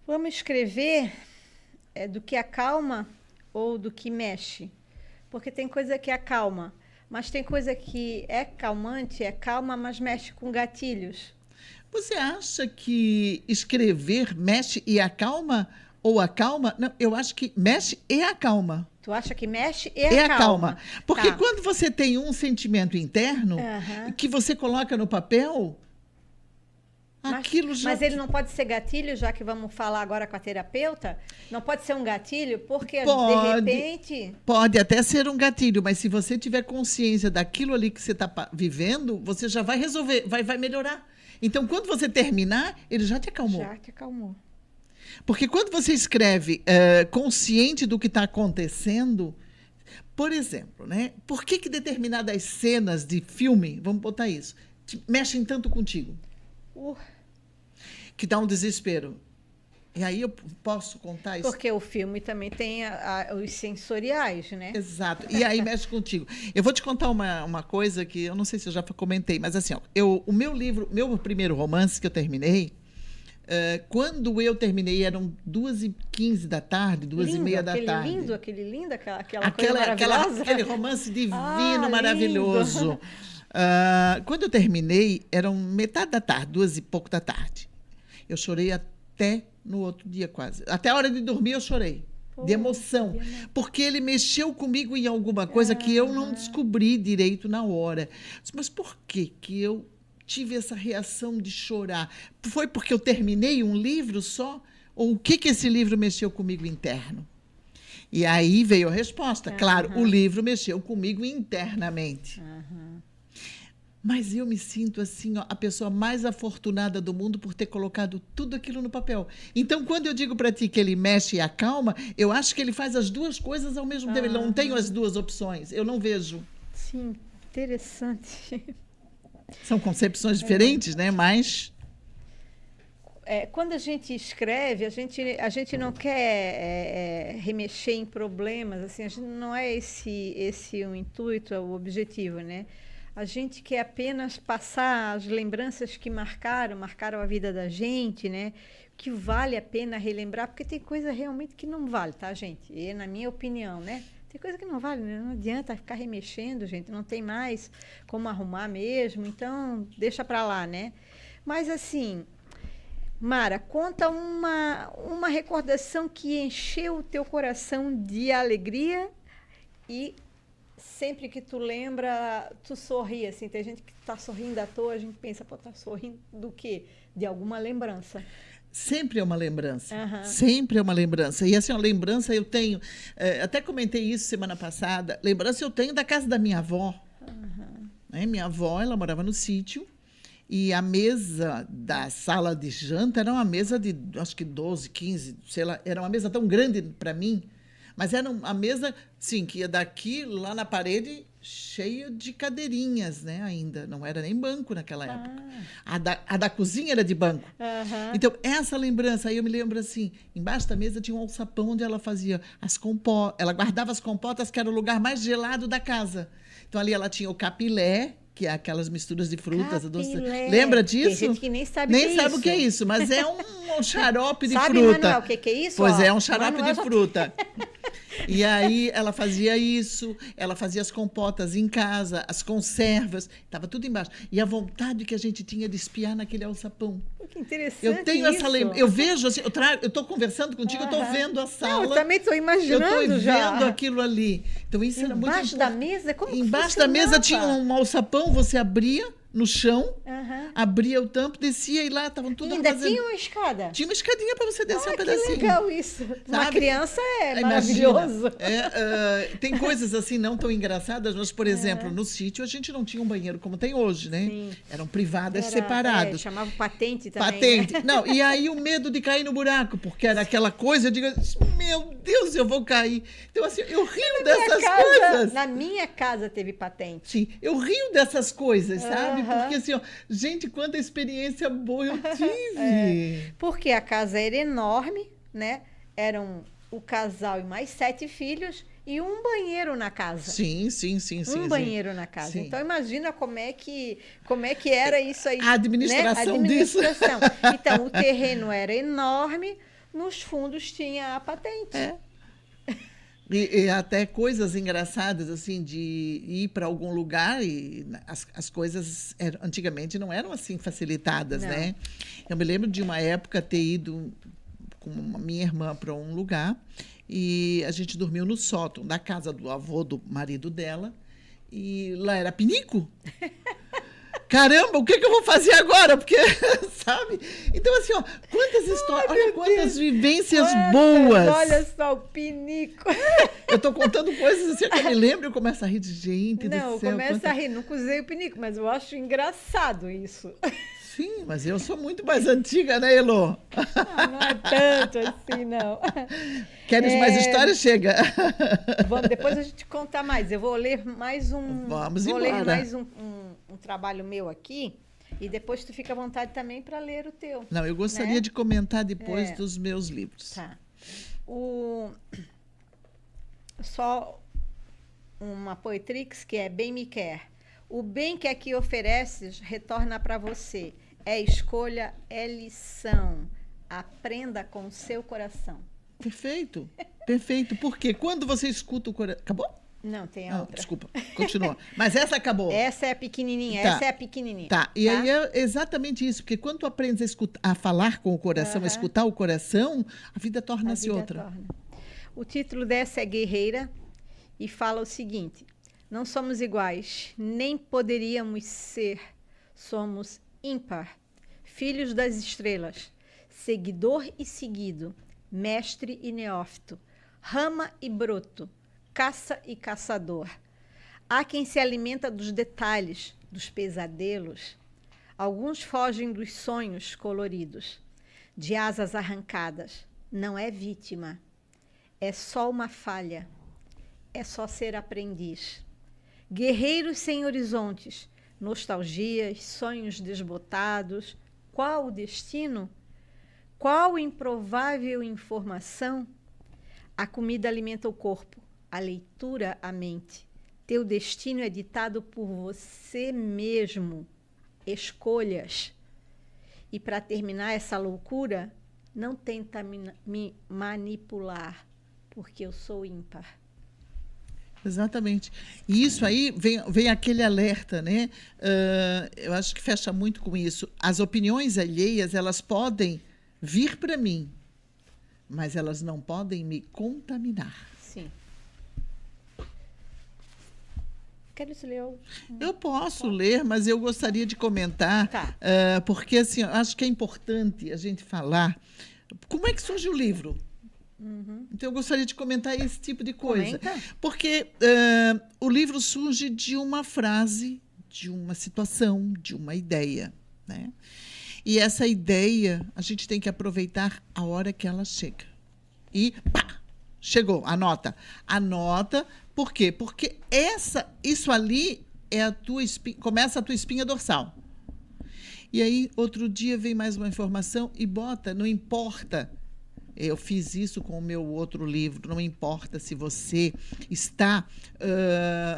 Speaker 2: Vamos escrever do que acalma ou do que mexe? Porque tem coisa que acalma, mas tem coisa que é calmante, é calma, mas mexe com gatilhos.
Speaker 3: Você acha que escrever mexe e acalma? Ou acalma? Não, eu acho que mexe e acalma.
Speaker 2: Tu acha que mexe e
Speaker 3: É
Speaker 2: acalma?
Speaker 3: acalma. Porque
Speaker 2: Tá.
Speaker 3: quando você tem um sentimento interno
Speaker 2: Aham.
Speaker 3: que você coloca no papel, aquilo já...
Speaker 2: Mas ele não pode ser gatilho, já que vamos falar agora com a terapeuta? Não pode ser um gatilho, porque
Speaker 3: Pode.
Speaker 2: de repente...
Speaker 3: Pode até ser um gatilho, mas se você tiver consciência daquilo ali que você está vivendo, você já vai resolver, vai melhorar. Então, quando você terminar, ele já te acalmou.
Speaker 2: Já te acalmou.
Speaker 3: Porque quando você escreve consciente do que está acontecendo, por exemplo, né? Por que determinadas cenas de filme, vamos botar isso, mexem tanto contigo? Que dá um desespero. E aí eu posso contar isso?
Speaker 2: Porque o filme também tem os sensoriais, né?
Speaker 3: Exato. E aí mexe contigo. Eu vou te contar uma coisa que eu não sei se eu já comentei, mas assim, ó, o meu livro, meu primeiro romance que eu terminei, quando eu terminei eram 2h15 da tarde, 2h30 da tarde.
Speaker 2: Aquele lindo, aquela coisa maravilhosa.
Speaker 3: Aquele romance divino,
Speaker 2: Ah,
Speaker 3: maravilhoso. Quando eu terminei, eram metade da tarde, 2 e pouco da tarde. Eu chorei até no outro dia quase. Até a hora de dormir eu chorei. De emoção. Porque ele mexeu comigo em alguma coisa que eu não descobri direito na hora. Mas por que eu tive essa reação de chorar? Foi porque eu terminei um livro só? Ou o que esse livro mexeu comigo interno? E aí veio a resposta. Claro, o livro mexeu comigo internamente. Mas eu me sinto assim, ó, a pessoa mais afortunada do mundo por ter colocado tudo aquilo no papel. Então, quando eu digo para ti que ele mexe e acalma, eu acho que ele faz as duas coisas ao mesmo tempo. Ele não tem as duas opções. Eu não vejo.
Speaker 2: Sim, interessante.
Speaker 3: São concepções diferentes, né? Mas...
Speaker 2: quando a gente escreve, a gente não quer remexer em problemas, assim, a gente não é esse o intuito, o objetivo, né? A gente quer apenas passar as lembranças que marcaram a vida da gente, né? Que vale a pena relembrar, porque tem coisa realmente que não vale, tá, gente? E na minha opinião, né? Tem coisa que não vale, né? Não adianta ficar remexendo, gente, não tem mais como arrumar mesmo, então deixa pra lá, né? Mas assim, Mara, conta uma recordação que encheu o teu coração de alegria e sempre que tu lembra, tu sorri, assim. Tem gente que tá sorrindo à toa, a gente pensa, pô, tá sorrindo do quê? De alguma lembrança.
Speaker 3: Sempre é uma lembrança. Sempre é uma lembrança. E assim, a lembrança eu tenho... até comentei isso semana passada. Lembrança eu tenho da casa da minha avó. Né? Minha avó, ela morava no sítio. E a mesa da sala de janta era uma mesa de, acho que 12, 15, sei lá. Era uma mesa tão grande para mim. Mas era uma mesa, sim, que ia daqui, lá na parede, cheio de cadeirinhas, né, ainda. Não era nem banco naquela época. A da cozinha era de banco. Então, essa lembrança, aí eu me lembro assim, embaixo da mesa tinha um alçapão onde ela fazia as compotas. Ela guardava as compotas, que era o lugar mais gelado da casa. Então, ali ela tinha o capilé, que é aquelas misturas de frutas.
Speaker 2: Capilé.
Speaker 3: Lembra disso?
Speaker 2: Tem gente que nem sabe
Speaker 3: o que é isso, mas é um xarope de
Speaker 2: sabe,
Speaker 3: fruta.
Speaker 2: Manuel, o que é isso?
Speaker 3: Pois
Speaker 2: ó,
Speaker 3: é um xarope
Speaker 2: Manuel
Speaker 3: de fruta. E aí ela fazia isso, ela fazia as compotas em casa, as conservas, estava tudo embaixo. E a vontade que a gente tinha de espiar naquele alçapão.
Speaker 2: Que interessante.
Speaker 3: Eu tenho essa
Speaker 2: isso.
Speaker 3: lembrança. Eu vejo assim, eu estou conversando contigo, eu estou vendo a sala.
Speaker 2: Não, eu também estou imaginando
Speaker 3: eu estou
Speaker 2: já.
Speaker 3: vendo aquilo ali. Então, isso era muito
Speaker 2: Embaixo da mesa? Como que
Speaker 3: Embaixo da mesa tinha um alçapão, você abria no chão, abria o tampo, descia e lá estavam tudo
Speaker 2: ainda
Speaker 3: fazendo...
Speaker 2: tinha uma escada?
Speaker 3: Tinha uma escadinha para você descer um
Speaker 2: Que
Speaker 3: pedacinho.
Speaker 2: legal isso. Uma criança é
Speaker 3: Imagina.
Speaker 2: maravilhoso.
Speaker 3: Tem coisas assim não tão engraçadas, mas, por exemplo, no sítio a gente não tinha um banheiro como tem hoje, né?
Speaker 2: Sim.
Speaker 3: Eram privadas separadas.
Speaker 2: Chamava patente também.
Speaker 3: Patente.
Speaker 2: Né?
Speaker 3: Não, e aí o medo de cair no buraco, porque era aquela coisa, eu digo, meu Deus, eu vou cair. Então, assim, eu rio dessas coisas.
Speaker 2: Na minha casa teve patente.
Speaker 3: Sim, eu rio dessas coisas, sabe? Porque, assim, ó, gente, quanta experiência boa eu tive.
Speaker 2: Porque a casa era enorme, né? Eram o casal e mais 7 filhos e um banheiro na casa.
Speaker 3: Sim.
Speaker 2: Banheiro na casa.
Speaker 3: Sim.
Speaker 2: Então, imagina como é que era isso aí.
Speaker 3: A administração disso.
Speaker 2: Então, o terreno era enorme, nos fundos tinha a patente.
Speaker 3: E até coisas engraçadas, assim, de ir para algum lugar e as coisas antigamente não eram assim facilitadas,
Speaker 2: Não.
Speaker 3: né? Eu me lembro de uma época ter ido com a minha irmã para um lugar e a gente dormiu no sótão da casa do avô do marido dela e lá era pinico. Caramba, o que eu vou fazer agora? Porque, sabe? Então, assim, ó, quantas histórias, olha quantas vivências boas.
Speaker 2: Olha só, o pinico.
Speaker 3: Eu estou contando coisas assim que eu me lembro e eu começo a rir de gente do
Speaker 2: Não,
Speaker 3: céu.
Speaker 2: começa a rir, nunca usei o pinico, mas eu acho engraçado isso.
Speaker 3: Sim, mas eu sou muito mais antiga, né, Elô?
Speaker 2: Não é tanto assim, não.
Speaker 3: Queres mais histórias? Chega.
Speaker 2: Vamos, depois a gente conta mais. Eu vou ler mais um.
Speaker 3: Vamos
Speaker 2: vou
Speaker 3: embora.
Speaker 2: ler mais um trabalho meu aqui. E depois tu fica à vontade também para ler o teu.
Speaker 3: Não, eu gostaria
Speaker 2: né?
Speaker 3: de comentar depois dos meus livros.
Speaker 2: Tá. Só uma poetrix que é Bem Me Quer. O bem que aqui ofereces retorna para você. É escolha, é lição. Aprenda com o seu coração.
Speaker 3: Perfeito, perfeito. Porque quando você escuta o coração... Acabou?
Speaker 2: Não, tem a outra.
Speaker 3: Desculpa, continua. Mas essa acabou.
Speaker 2: Essa é a pequenininha,
Speaker 3: Tá.
Speaker 2: essa é a pequenininha.
Speaker 3: Tá, e aí é exatamente isso, porque quando tu aprendes a falar com o coração, a escutar o coração, a vida torna-se outra.
Speaker 2: O título dessa é Guerreira e fala o seguinte: não somos iguais, nem poderíamos ser, somos ímpar, filhos das estrelas, seguidor e seguido, mestre e neófito, rama e broto, caça e caçador. Há quem se alimenta dos detalhes, dos pesadelos. Alguns fogem dos sonhos coloridos, de asas arrancadas. Não é vítima, é só uma falha, é só ser aprendiz. Guerreiros sem horizontes, nostalgias, sonhos desbotados. Qual o destino? Qual improvável informação? A comida alimenta o corpo, a leitura a mente. Teu destino é ditado por você mesmo. Escolhas. E para terminar essa loucura, não tenta me manipular, porque eu sou ímpar.
Speaker 3: Exatamente. E isso aí vem aquele alerta, né? Eu acho que fecha muito com isso. As opiniões alheias, elas podem vir para mim, mas elas não podem me contaminar.
Speaker 2: Sim. Queres ler?
Speaker 3: Eu posso ler, mas eu gostaria de comentar,
Speaker 2: Tá.
Speaker 3: porque assim, eu acho que é importante a gente falar como é que surge o livro. Então, eu gostaria de comentar esse tipo de coisa.
Speaker 2: Comenta.
Speaker 3: Porque o livro surge de uma frase, de uma situação, de uma ideia, né? E essa ideia, a gente tem que aproveitar a hora que ela chega. E, pá, chegou, anota. Anota, por quê? Porque isso ali é começa a tua espinha dorsal. E aí, outro dia, vem mais uma informação e bota, não importa. Eu fiz isso com o meu outro livro. Não importa se você está...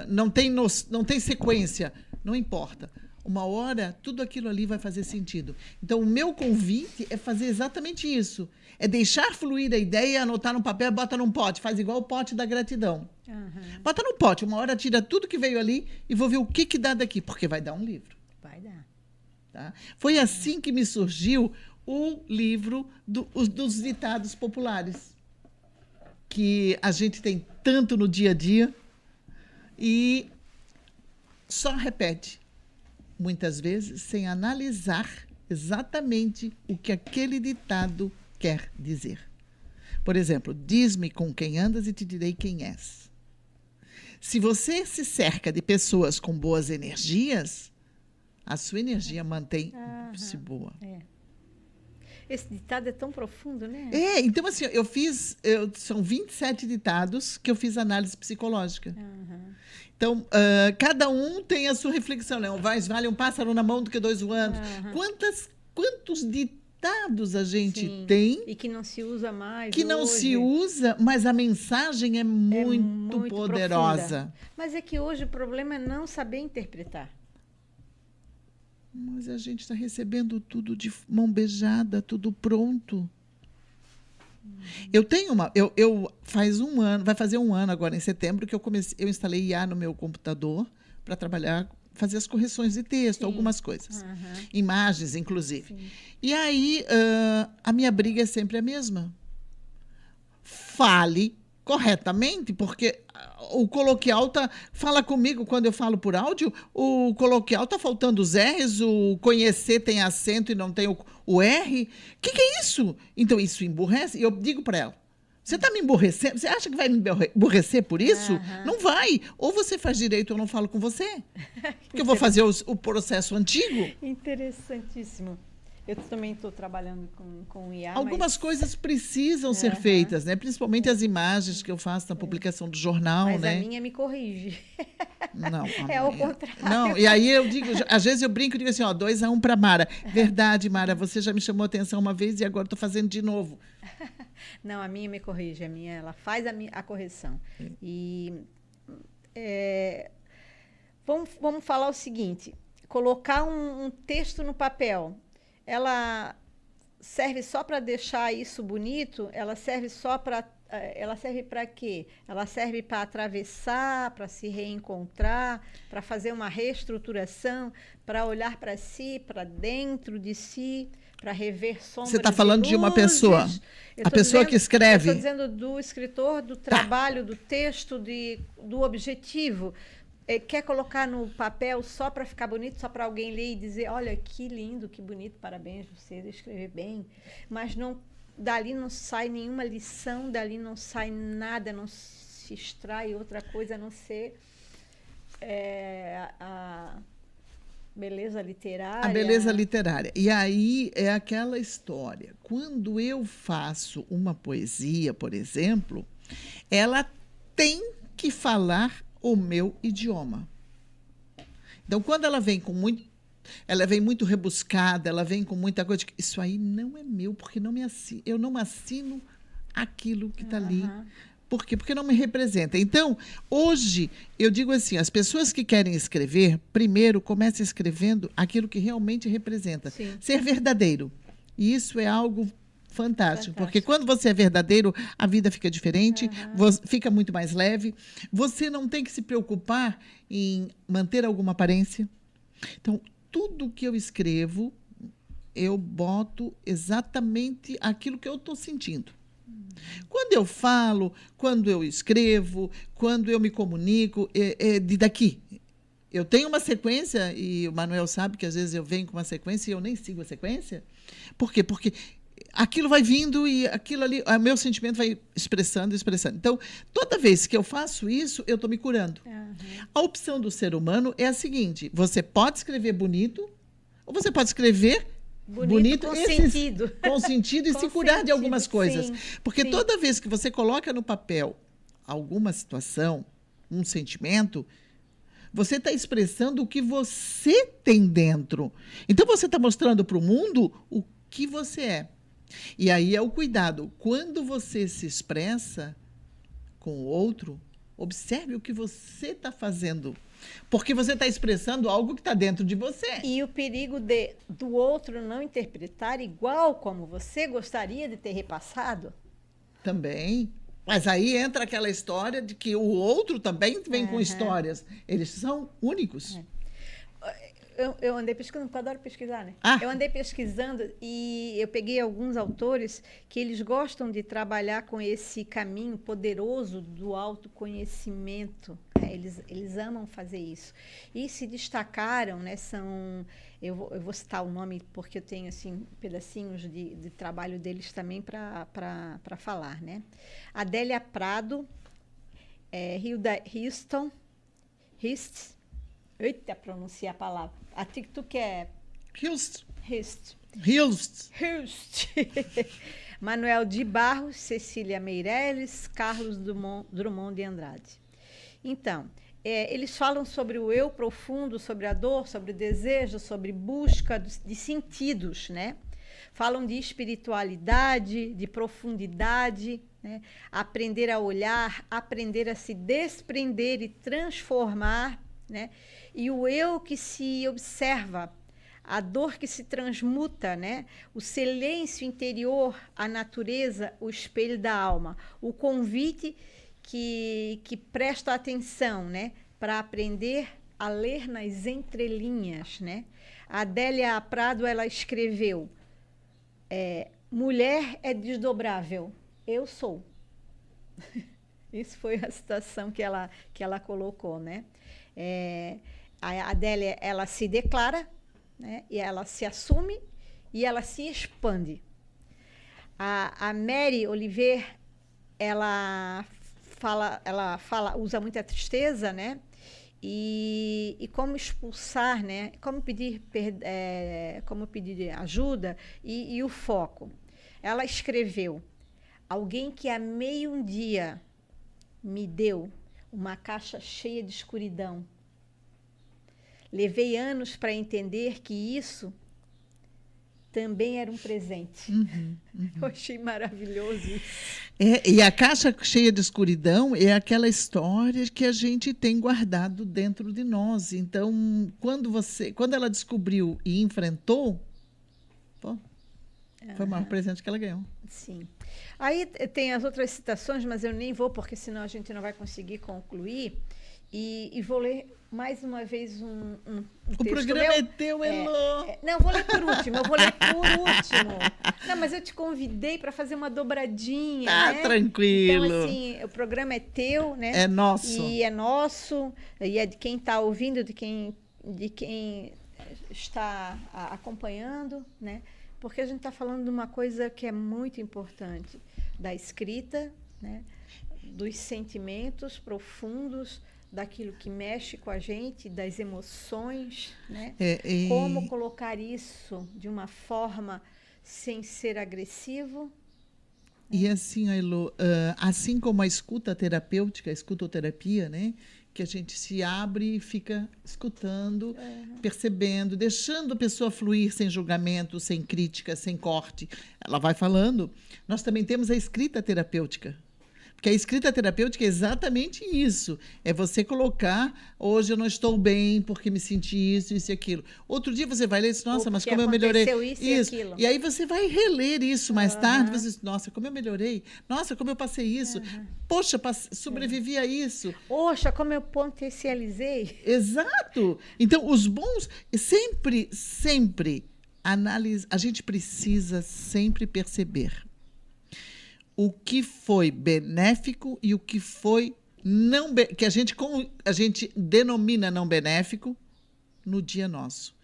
Speaker 3: não tem sequência. Não importa. Uma hora, tudo aquilo ali vai fazer sentido. Então, o meu convite é fazer exatamente isso. É deixar fluir a ideia, anotar num papel, bota num pote. Faz igual o pote da gratidão. Bota num pote. Uma hora, tira tudo que veio ali e vou ver o que dá daqui. Porque vai dar um livro.
Speaker 2: Vai dar.
Speaker 3: Tá? Foi assim que me surgiu o livro dos ditados populares, que a gente tem tanto no dia a dia e só repete, muitas vezes, sem analisar exatamente o que aquele ditado quer dizer. Por exemplo, diz-me com quem andas e te direi quem és. Se você se cerca de pessoas com boas energias, a sua energia mantém-se boa.
Speaker 2: Esse ditado é tão profundo, né?
Speaker 3: Então assim, são 27 ditados que eu fiz análise psicológica. Então, cada um tem a sua reflexão, né? Mais vale um pássaro na mão do que dois voando. Quantos ditados a gente tem?
Speaker 2: E que não se usa mais
Speaker 3: que não
Speaker 2: hoje.
Speaker 3: se usa, mas a mensagem é muito poderosa.
Speaker 2: Profunda. Mas é que hoje o problema é não saber interpretar.
Speaker 3: Mas a gente está recebendo tudo de mão beijada, tudo pronto. Eu tenho faz um ano, vai fazer um ano agora em setembro que eu instalei IA no meu computador para trabalhar, fazer as correções de texto, algumas coisas, imagens inclusive. Sim. E aí a minha briga é sempre a mesma. Fale corretamente, porque o coloquial fala comigo quando eu falo por áudio, o coloquial está faltando os R's, o conhecer tem acento e não tem o R. O que é isso? Então, isso emburrece. E eu digo para ela, você está me emburrecendo? Você acha que vai me emburrecer por isso? Não vai. Ou você faz direito ou eu não falo com você. Porque eu vou fazer o processo antigo.
Speaker 2: Interessantíssimo. Eu também estou trabalhando com IA.
Speaker 3: Algumas coisas precisam ser feitas, né? Principalmente as imagens que eu faço na publicação do jornal.
Speaker 2: Mas
Speaker 3: né?
Speaker 2: A minha me corrige.
Speaker 3: Não,
Speaker 2: o contrário.
Speaker 3: Não, e aí eu digo, às vezes eu brinco e digo assim, 2-1 para Mara. Verdade, Mara, você já me chamou a atenção uma vez e agora estou fazendo de novo.
Speaker 2: Não, a minha me corrige, ela faz a correção. E vamos falar o seguinte, colocar um texto no papel, ela serve só para deixar isso bonito? Ela serve para quê? Ela serve para atravessar, para se reencontrar, para fazer uma reestruturação, para olhar para si, para dentro de si, para rever sombras.
Speaker 3: Você está falando de uma pessoa? A pessoa que escreve?
Speaker 2: Eu estou dizendo do escritor, do trabalho, do texto, do objetivo. Quer colocar no papel só para ficar bonito, só para alguém ler e dizer, olha, que lindo, que bonito, parabéns, você escreveu bem. Mas dali não sai nenhuma lição, dali não sai nada, não se extrai outra coisa a não ser a beleza literária.
Speaker 3: A beleza literária. E aí é aquela história. Quando eu faço uma poesia, por exemplo, ela tem que falar o meu idioma. Então, quando ela vem muito rebuscada, ela vem com muita coisa, isso aí não é meu, porque eu não assino aquilo que está ali. Por quê? Porque não me representa. Então, hoje, eu digo assim, as pessoas que querem escrever, primeiro, comecem escrevendo aquilo que realmente representa. Sim. Ser verdadeiro. E isso é algo fantástico, porque quando você é verdadeiro, a vida fica diferente, fica muito mais leve. Você não tem que se preocupar em manter alguma aparência. Então, tudo que eu escrevo, eu boto exatamente aquilo que eu estou sentindo. Quando eu falo, quando eu escrevo, quando eu me comunico, daqui. Eu tenho uma sequência, e o Manuel sabe que às vezes eu venho com uma sequência e eu nem sigo a sequência. Por quê? Porque aquilo vai vindo e aquilo ali, o meu sentimento vai expressando. Então, toda vez que eu faço isso, eu estou me curando. A opção do ser humano é a seguinte, você pode escrever bonito, ou você pode escrever bonito com sentido e se curar de algumas coisas. Porque toda vez que você coloca no papel alguma situação, um sentimento, você está expressando o que você tem dentro. Então, você está mostrando para o mundo o que você é. E aí é o cuidado. Quando você se expressa com o outro, observe o que você está fazendo. Porque você está expressando algo que está dentro de você.
Speaker 2: E o perigo do outro não interpretar igual como você gostaria de ter repassado?
Speaker 3: Também. Mas aí entra aquela história de que o outro também vem com histórias. Eles são únicos.
Speaker 2: eu andei pesquisando, porque eu adoro pesquisar, né?
Speaker 3: Ah.
Speaker 2: Eu andei pesquisando e eu peguei alguns autores que eles gostam de trabalhar com esse caminho poderoso do autoconhecimento. Eles amam fazer isso. E se destacaram, né? Eu vou citar o nome porque eu tenho assim pedacinhos de trabalho deles também para falar, né? Adélia Prado, Hilda Houston, eita, pronunciar a palavra. A tu que é
Speaker 3: Hilst.
Speaker 2: Hilst. Manuel de Barros, Cecília Meirelles, Carlos Drummond de Andrade. Então, eles falam sobre o eu profundo, sobre a dor, sobre o desejo, sobre busca de sentidos, né? Falam de espiritualidade, de profundidade, né? Aprender a olhar, aprender a se desprender e transformar, né? E o eu que se observa, a dor que se transmuta, né? O silêncio interior, a natureza, o espelho da alma, o convite que presta atenção, né? Para aprender a ler nas entrelinhas, né? A Adélia Prado, ela escreveu, mulher é desdobrável, eu sou. Isso foi a citação que ela colocou, né? A Adélia, ela se declara, né? E ela se assume e ela se expande. A Mary Oliver, ela usa muita tristeza, né? E como expulsar, né? Como pedir ajuda e o foco. Ela escreveu: alguém que amei um dia me deu uma caixa cheia de escuridão. Levei anos para entender que isso também era um presente. Eu achei maravilhoso isso.
Speaker 3: E a caixa cheia de escuridão é aquela história que a gente tem guardado dentro de nós. Então, quando ela descobriu e enfrentou, foi o maior presente que ela ganhou.
Speaker 2: Sim. Aí tem as outras citações, mas eu nem vou, porque senão a gente não vai conseguir concluir. E vou ler mais uma vez um texto.
Speaker 3: O programa é teu, Elô.
Speaker 2: Não, vou ler por último. Não, mas eu te convidei para fazer uma dobradinha, né?
Speaker 3: Tranquilo.
Speaker 2: Então, assim, o programa é teu, né?
Speaker 3: É nosso.
Speaker 2: E é nosso, e é de quem está ouvindo, de quem está acompanhando, né? Porque a gente está falando de uma coisa que é muito importante, da escrita, né? Dos sentimentos profundos, daquilo que mexe com a gente, das emoções, né? Como colocar isso de uma forma sem ser agressivo.
Speaker 3: E assim, Elô, assim como a escuta terapêutica, a escutoterapia, né? Que a gente se abre e fica escutando, percebendo, deixando a pessoa fluir sem julgamento, sem crítica, sem corte. Ela vai falando. Nós também temos a escrita terapêutica. Porque a escrita terapêutica é exatamente isso. É você colocar, hoje eu não estou bem porque me senti isso e aquilo. Outro dia você vai ler e diz, nossa, mas como eu melhorei.
Speaker 2: Isso e aquilo.
Speaker 3: E aí você vai reler isso mais tarde, você diz, nossa, como eu melhorei. Nossa, como eu passei isso. Poxa, sobrevivi a isso.
Speaker 2: Poxa, como eu potencializei.
Speaker 3: Exato. Então, os bons, sempre, a gente precisa sempre perceber o que foi benéfico e o que foi que a gente denomina não benéfico no dia nosso.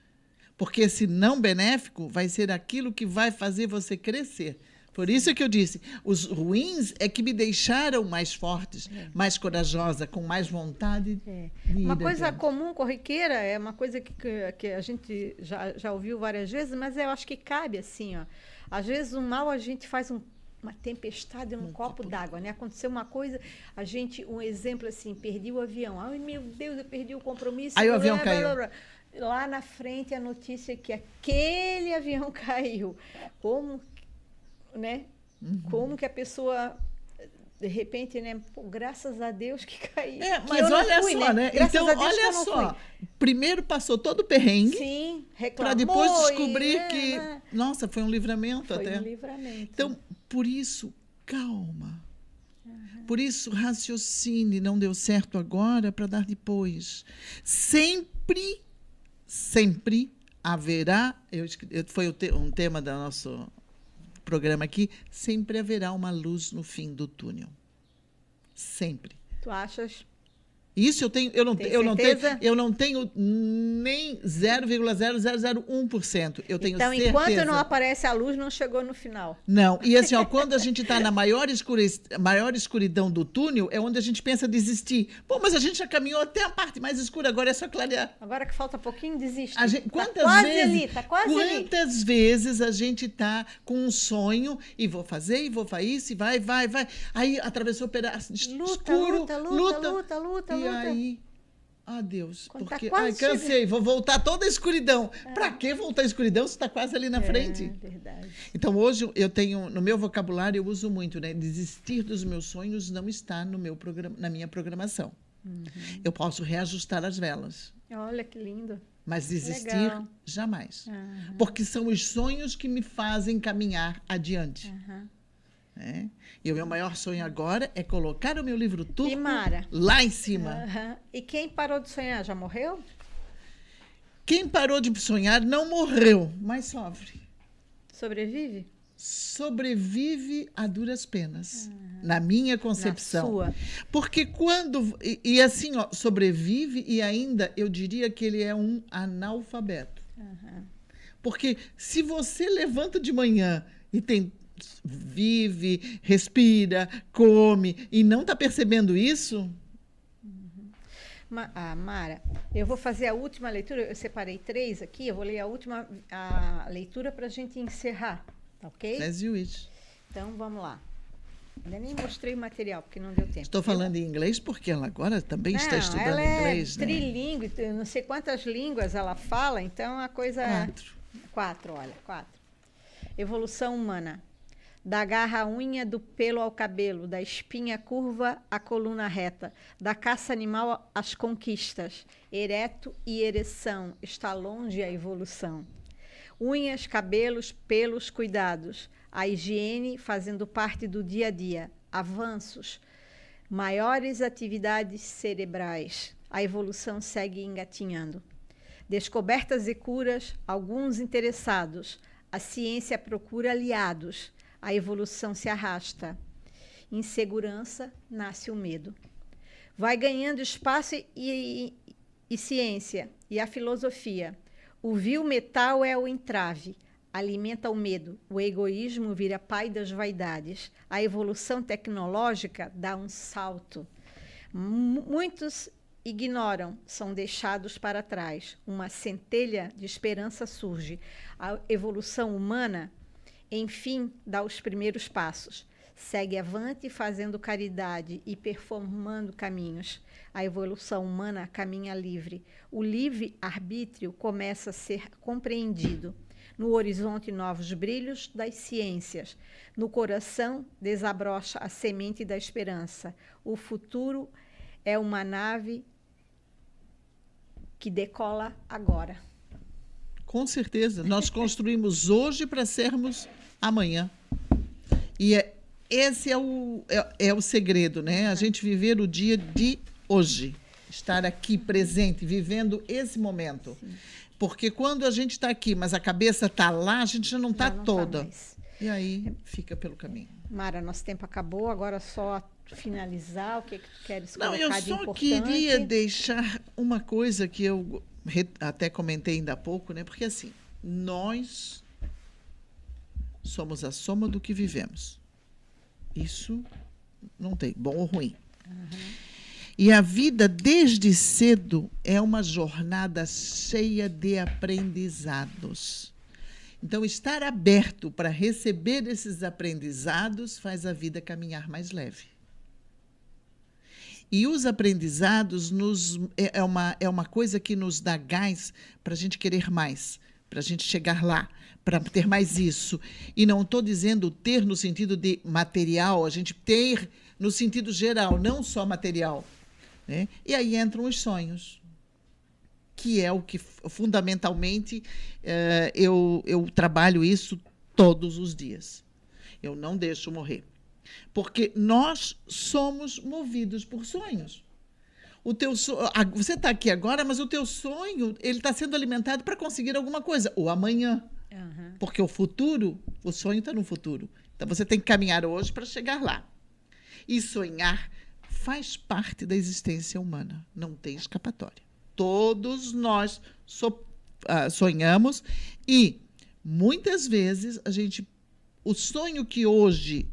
Speaker 3: Porque esse não benéfico vai ser aquilo que vai fazer você crescer. Por isso que eu disse, os ruins é que me deixaram mais fortes, mais corajosa, com mais vontade.
Speaker 2: Uma coisa comum, corriqueira, é uma coisa que a gente já ouviu várias vezes, mas eu acho que cabe assim, ó. Às vezes o mal a gente faz uma tempestade num copo d'água, né? Aconteceu uma coisa, um exemplo assim, perdi o avião. Ai, meu Deus, eu perdi o compromisso.
Speaker 3: Aí o avião caiu.
Speaker 2: Lá na frente a notícia é que aquele avião caiu. Como, né? Como que a pessoa, de repente, né? Pô, graças a Deus que caiu.
Speaker 3: Mas olha só, né? Então, olha só. Primeiro passou todo o perrengue.
Speaker 2: Sim, reclamou.
Speaker 3: Para depois descobrir que, nossa, foi um livramento até.
Speaker 2: Foi um livramento.
Speaker 3: Então, por isso, calma. Por isso, raciocine, não deu certo agora para dar depois. Sempre sempre haverá, foi um tema do nosso programa aqui, sempre haverá uma luz no fim do túnel. Sempre.
Speaker 2: Tu achas?
Speaker 3: Isso eu não tenho nem 0,0001%. Eu tenho
Speaker 2: então,
Speaker 3: certeza.
Speaker 2: Enquanto não aparece a luz, não chegou no final.
Speaker 3: Não. E assim, quando a gente está na maior escuridão do túnel, é onde a gente pensa desistir. Pô, mas a gente já caminhou até a parte mais escura, agora é só clarear.
Speaker 2: Agora que falta pouquinho, desiste.
Speaker 3: Quantas vezes a gente está com um sonho e vou fazer, e vou fazer isso, e vai. Aí atravessou o pedaço escuro, luta. E aí, adeus. Porque, cansei, vou voltar toda a escuridão. Para que voltar à escuridão se está quase ali na frente?
Speaker 2: Verdade.
Speaker 3: Então, hoje, eu tenho, no meu vocabulário, eu uso muito, né? Desistir dos meus sonhos não está no meu na minha programação. Eu posso reajustar as velas.
Speaker 2: Olha que lindo.
Speaker 3: Mas desistir, jamais. Porque são os sonhos que me fazem caminhar adiante. E o meu maior sonho agora é colocar o meu livro turco lá em cima.
Speaker 2: E quem parou de sonhar, já morreu?
Speaker 3: Quem parou de sonhar não morreu, mas sofre.
Speaker 2: Sobrevive?
Speaker 3: Sobrevive a duras penas, na minha concepção.
Speaker 2: Na sua.
Speaker 3: Porque quando... E assim, sobrevive e ainda eu diria que ele é um analfabeto. Porque se você levanta de manhã e vive, respira, come e não está percebendo isso?
Speaker 2: Mara, eu vou fazer a última leitura. Eu separei 3 aqui. Eu vou ler a última leitura para a gente encerrar, tá ok?
Speaker 3: As you wish.
Speaker 2: Então, vamos lá. Ainda nem mostrei o material, porque não deu tempo.
Speaker 3: Estou falando em inglês porque ela agora também está estudando
Speaker 2: ela
Speaker 3: inglês.
Speaker 2: Ela é trilingue, eu não sei quantas línguas ela fala, então a coisa... 4, olha, 4. Evolução humana. Da garra à unha, do pelo ao cabelo, da espinha curva à coluna reta, da caça animal às conquistas, ereto e ereção, está longe a evolução. Unhas, cabelos, pelos, cuidados, a higiene fazendo parte do dia a dia, avanços, maiores atividades cerebrais, a evolução segue engatinhando. Descobertas e curas, alguns interessados, a ciência procura aliados, a evolução se arrasta. Insegurança, nasce o medo. Vai ganhando espaço e ciência, e a filosofia. O vil metal é o entrave, alimenta o medo. O egoísmo vira pai das vaidades. A evolução tecnológica dá um salto. Muitos ignoram, são deixados para trás. Uma centelha de esperança surge. A evolução humana, enfim, dá os primeiros passos. Segue avante fazendo caridade e performando caminhos. A evolução humana caminha livre. O livre-arbítrio começa a ser compreendido. No horizonte, novos brilhos das ciências. No coração, desabrocha a semente da esperança. O futuro é uma nave que decola agora.
Speaker 3: Com certeza. Nós construímos hoje para sermos amanhã. E esse é o segredo, né? A gente viver o dia de hoje. Estar aqui presente, vivendo esse momento. Sim. Porque quando a gente está aqui, mas a cabeça está lá, a gente já não está toda. E aí fica pelo caminho.
Speaker 2: Mara, nosso tempo acabou, agora só finalizar. O que tu queres colocar de importante?
Speaker 3: Eu só queria deixar uma coisa que eu até comentei ainda há pouco, né? Porque assim, nós somos a soma do que vivemos. Isso não tem bom ou ruim. E a vida, desde cedo, é uma jornada cheia de aprendizados. Então, estar aberto para receber esses aprendizados faz a vida caminhar mais leve. E os aprendizados é uma coisa que nos dá gás para a gente querer mais, para a gente chegar lá, para ter mais isso. E não estou dizendo ter no sentido de material, a gente ter no sentido geral, não só material. Né? E aí entram os sonhos, que é o que, fundamentalmente, eu trabalho isso todos os dias. Eu não deixo morrer. Porque nós somos movidos por sonhos. Você está aqui agora, mas o teu sonho ele está sendo alimentado para conseguir alguma coisa, ou amanhã.
Speaker 2: Aham.
Speaker 3: Porque o sonho está no futuro. Então você tem que caminhar hoje para chegar lá. E sonhar faz parte da existência humana, não tem escapatória. Todos nós sonhamos e muitas vezes o sonho que hoje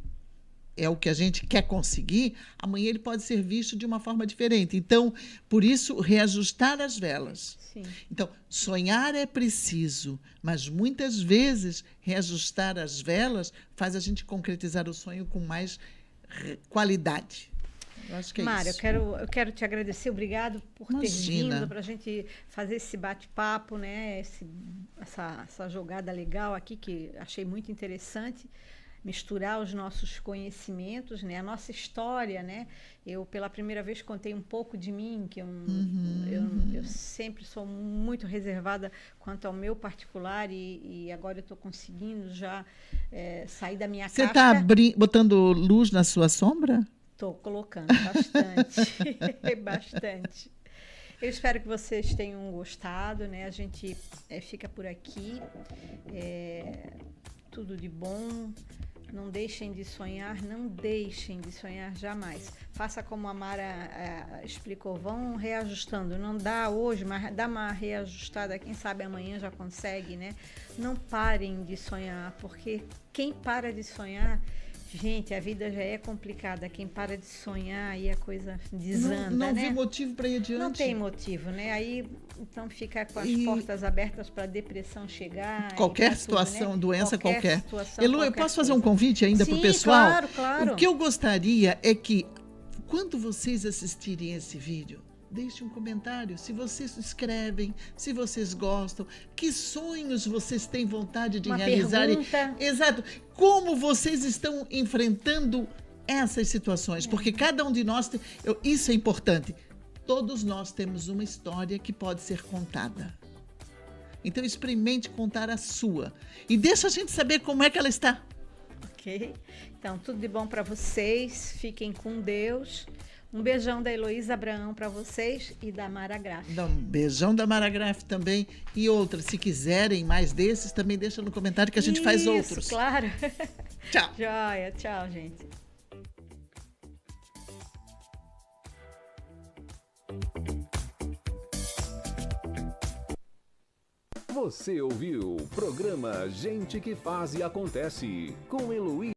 Speaker 3: é o que a gente quer conseguir, amanhã ele pode ser visto de uma forma diferente. Então, por isso, reajustar as velas.
Speaker 2: Sim.
Speaker 3: Então, sonhar é preciso, mas muitas vezes reajustar as velas faz a gente concretizar o sonho com mais qualidade. Eu acho que é
Speaker 2: Mário,
Speaker 3: isso.
Speaker 2: eu quero te agradecer, obrigado por ter
Speaker 3: Imagina.
Speaker 2: vindo para a gente fazer esse bate-papo, né? Essa jogada legal aqui que achei muito interessante. Misturar os nossos conhecimentos, né? A nossa história, né? Eu, pela primeira vez, contei um pouco de mim, que eu sempre sou muito reservada quanto ao meu particular e agora eu estou conseguindo já sair da minha
Speaker 3: Você
Speaker 2: casca.
Speaker 3: está botando luz na sua sombra?
Speaker 2: Estou colocando bastante, bastante. Eu espero que vocês tenham gostado, né? A gente fica por aqui. Tudo de bom. Não deixem de sonhar jamais. Faça como a Mara explicou, vão reajustando. Não dá hoje, mas dá uma reajustada, quem sabe amanhã já consegue, né? Não parem de sonhar, porque quem para de sonhar, gente, a vida já é complicada. Quem para de sonhar, aí a coisa desanda,
Speaker 3: não
Speaker 2: né?
Speaker 3: vi motivo para ir adiante.
Speaker 2: Não tem motivo, né? Aí, então, fica com as portas abertas para a depressão chegar.
Speaker 3: Qualquer
Speaker 2: pra
Speaker 3: situação,
Speaker 2: tudo, né?
Speaker 3: doença qualquer.
Speaker 2: Situação,
Speaker 3: Elu, eu
Speaker 2: qualquer
Speaker 3: posso fazer um
Speaker 2: coisa.
Speaker 3: convite ainda para o
Speaker 2: Sim,
Speaker 3: pessoal?
Speaker 2: claro, claro.
Speaker 3: O que eu gostaria é que, quando vocês assistirem esse vídeo, deixem um comentário se vocês escrevem, se vocês gostam, que sonhos vocês têm vontade de
Speaker 2: Uma
Speaker 3: realizar.
Speaker 2: pergunta.
Speaker 3: Exato. Como vocês estão enfrentando essas situações? Porque cada um de nós, isso é importante. Todos nós temos uma história que pode ser contada. Então, experimente contar a sua. E deixa a gente saber como é que ela está.
Speaker 2: Ok? Então, tudo de bom para vocês. Fiquem com Deus. Um beijão da Heloísa Abraão para vocês e da Mara Graff.
Speaker 3: Um beijão da Mara Graff também. E outras, se quiserem mais desses, também deixa no comentário que a gente faz outros.
Speaker 2: Claro.
Speaker 3: Tchau.
Speaker 2: Joia. Tchau, gente.
Speaker 1: Você ouviu o programa Gente que Faz e Acontece com Heloísa.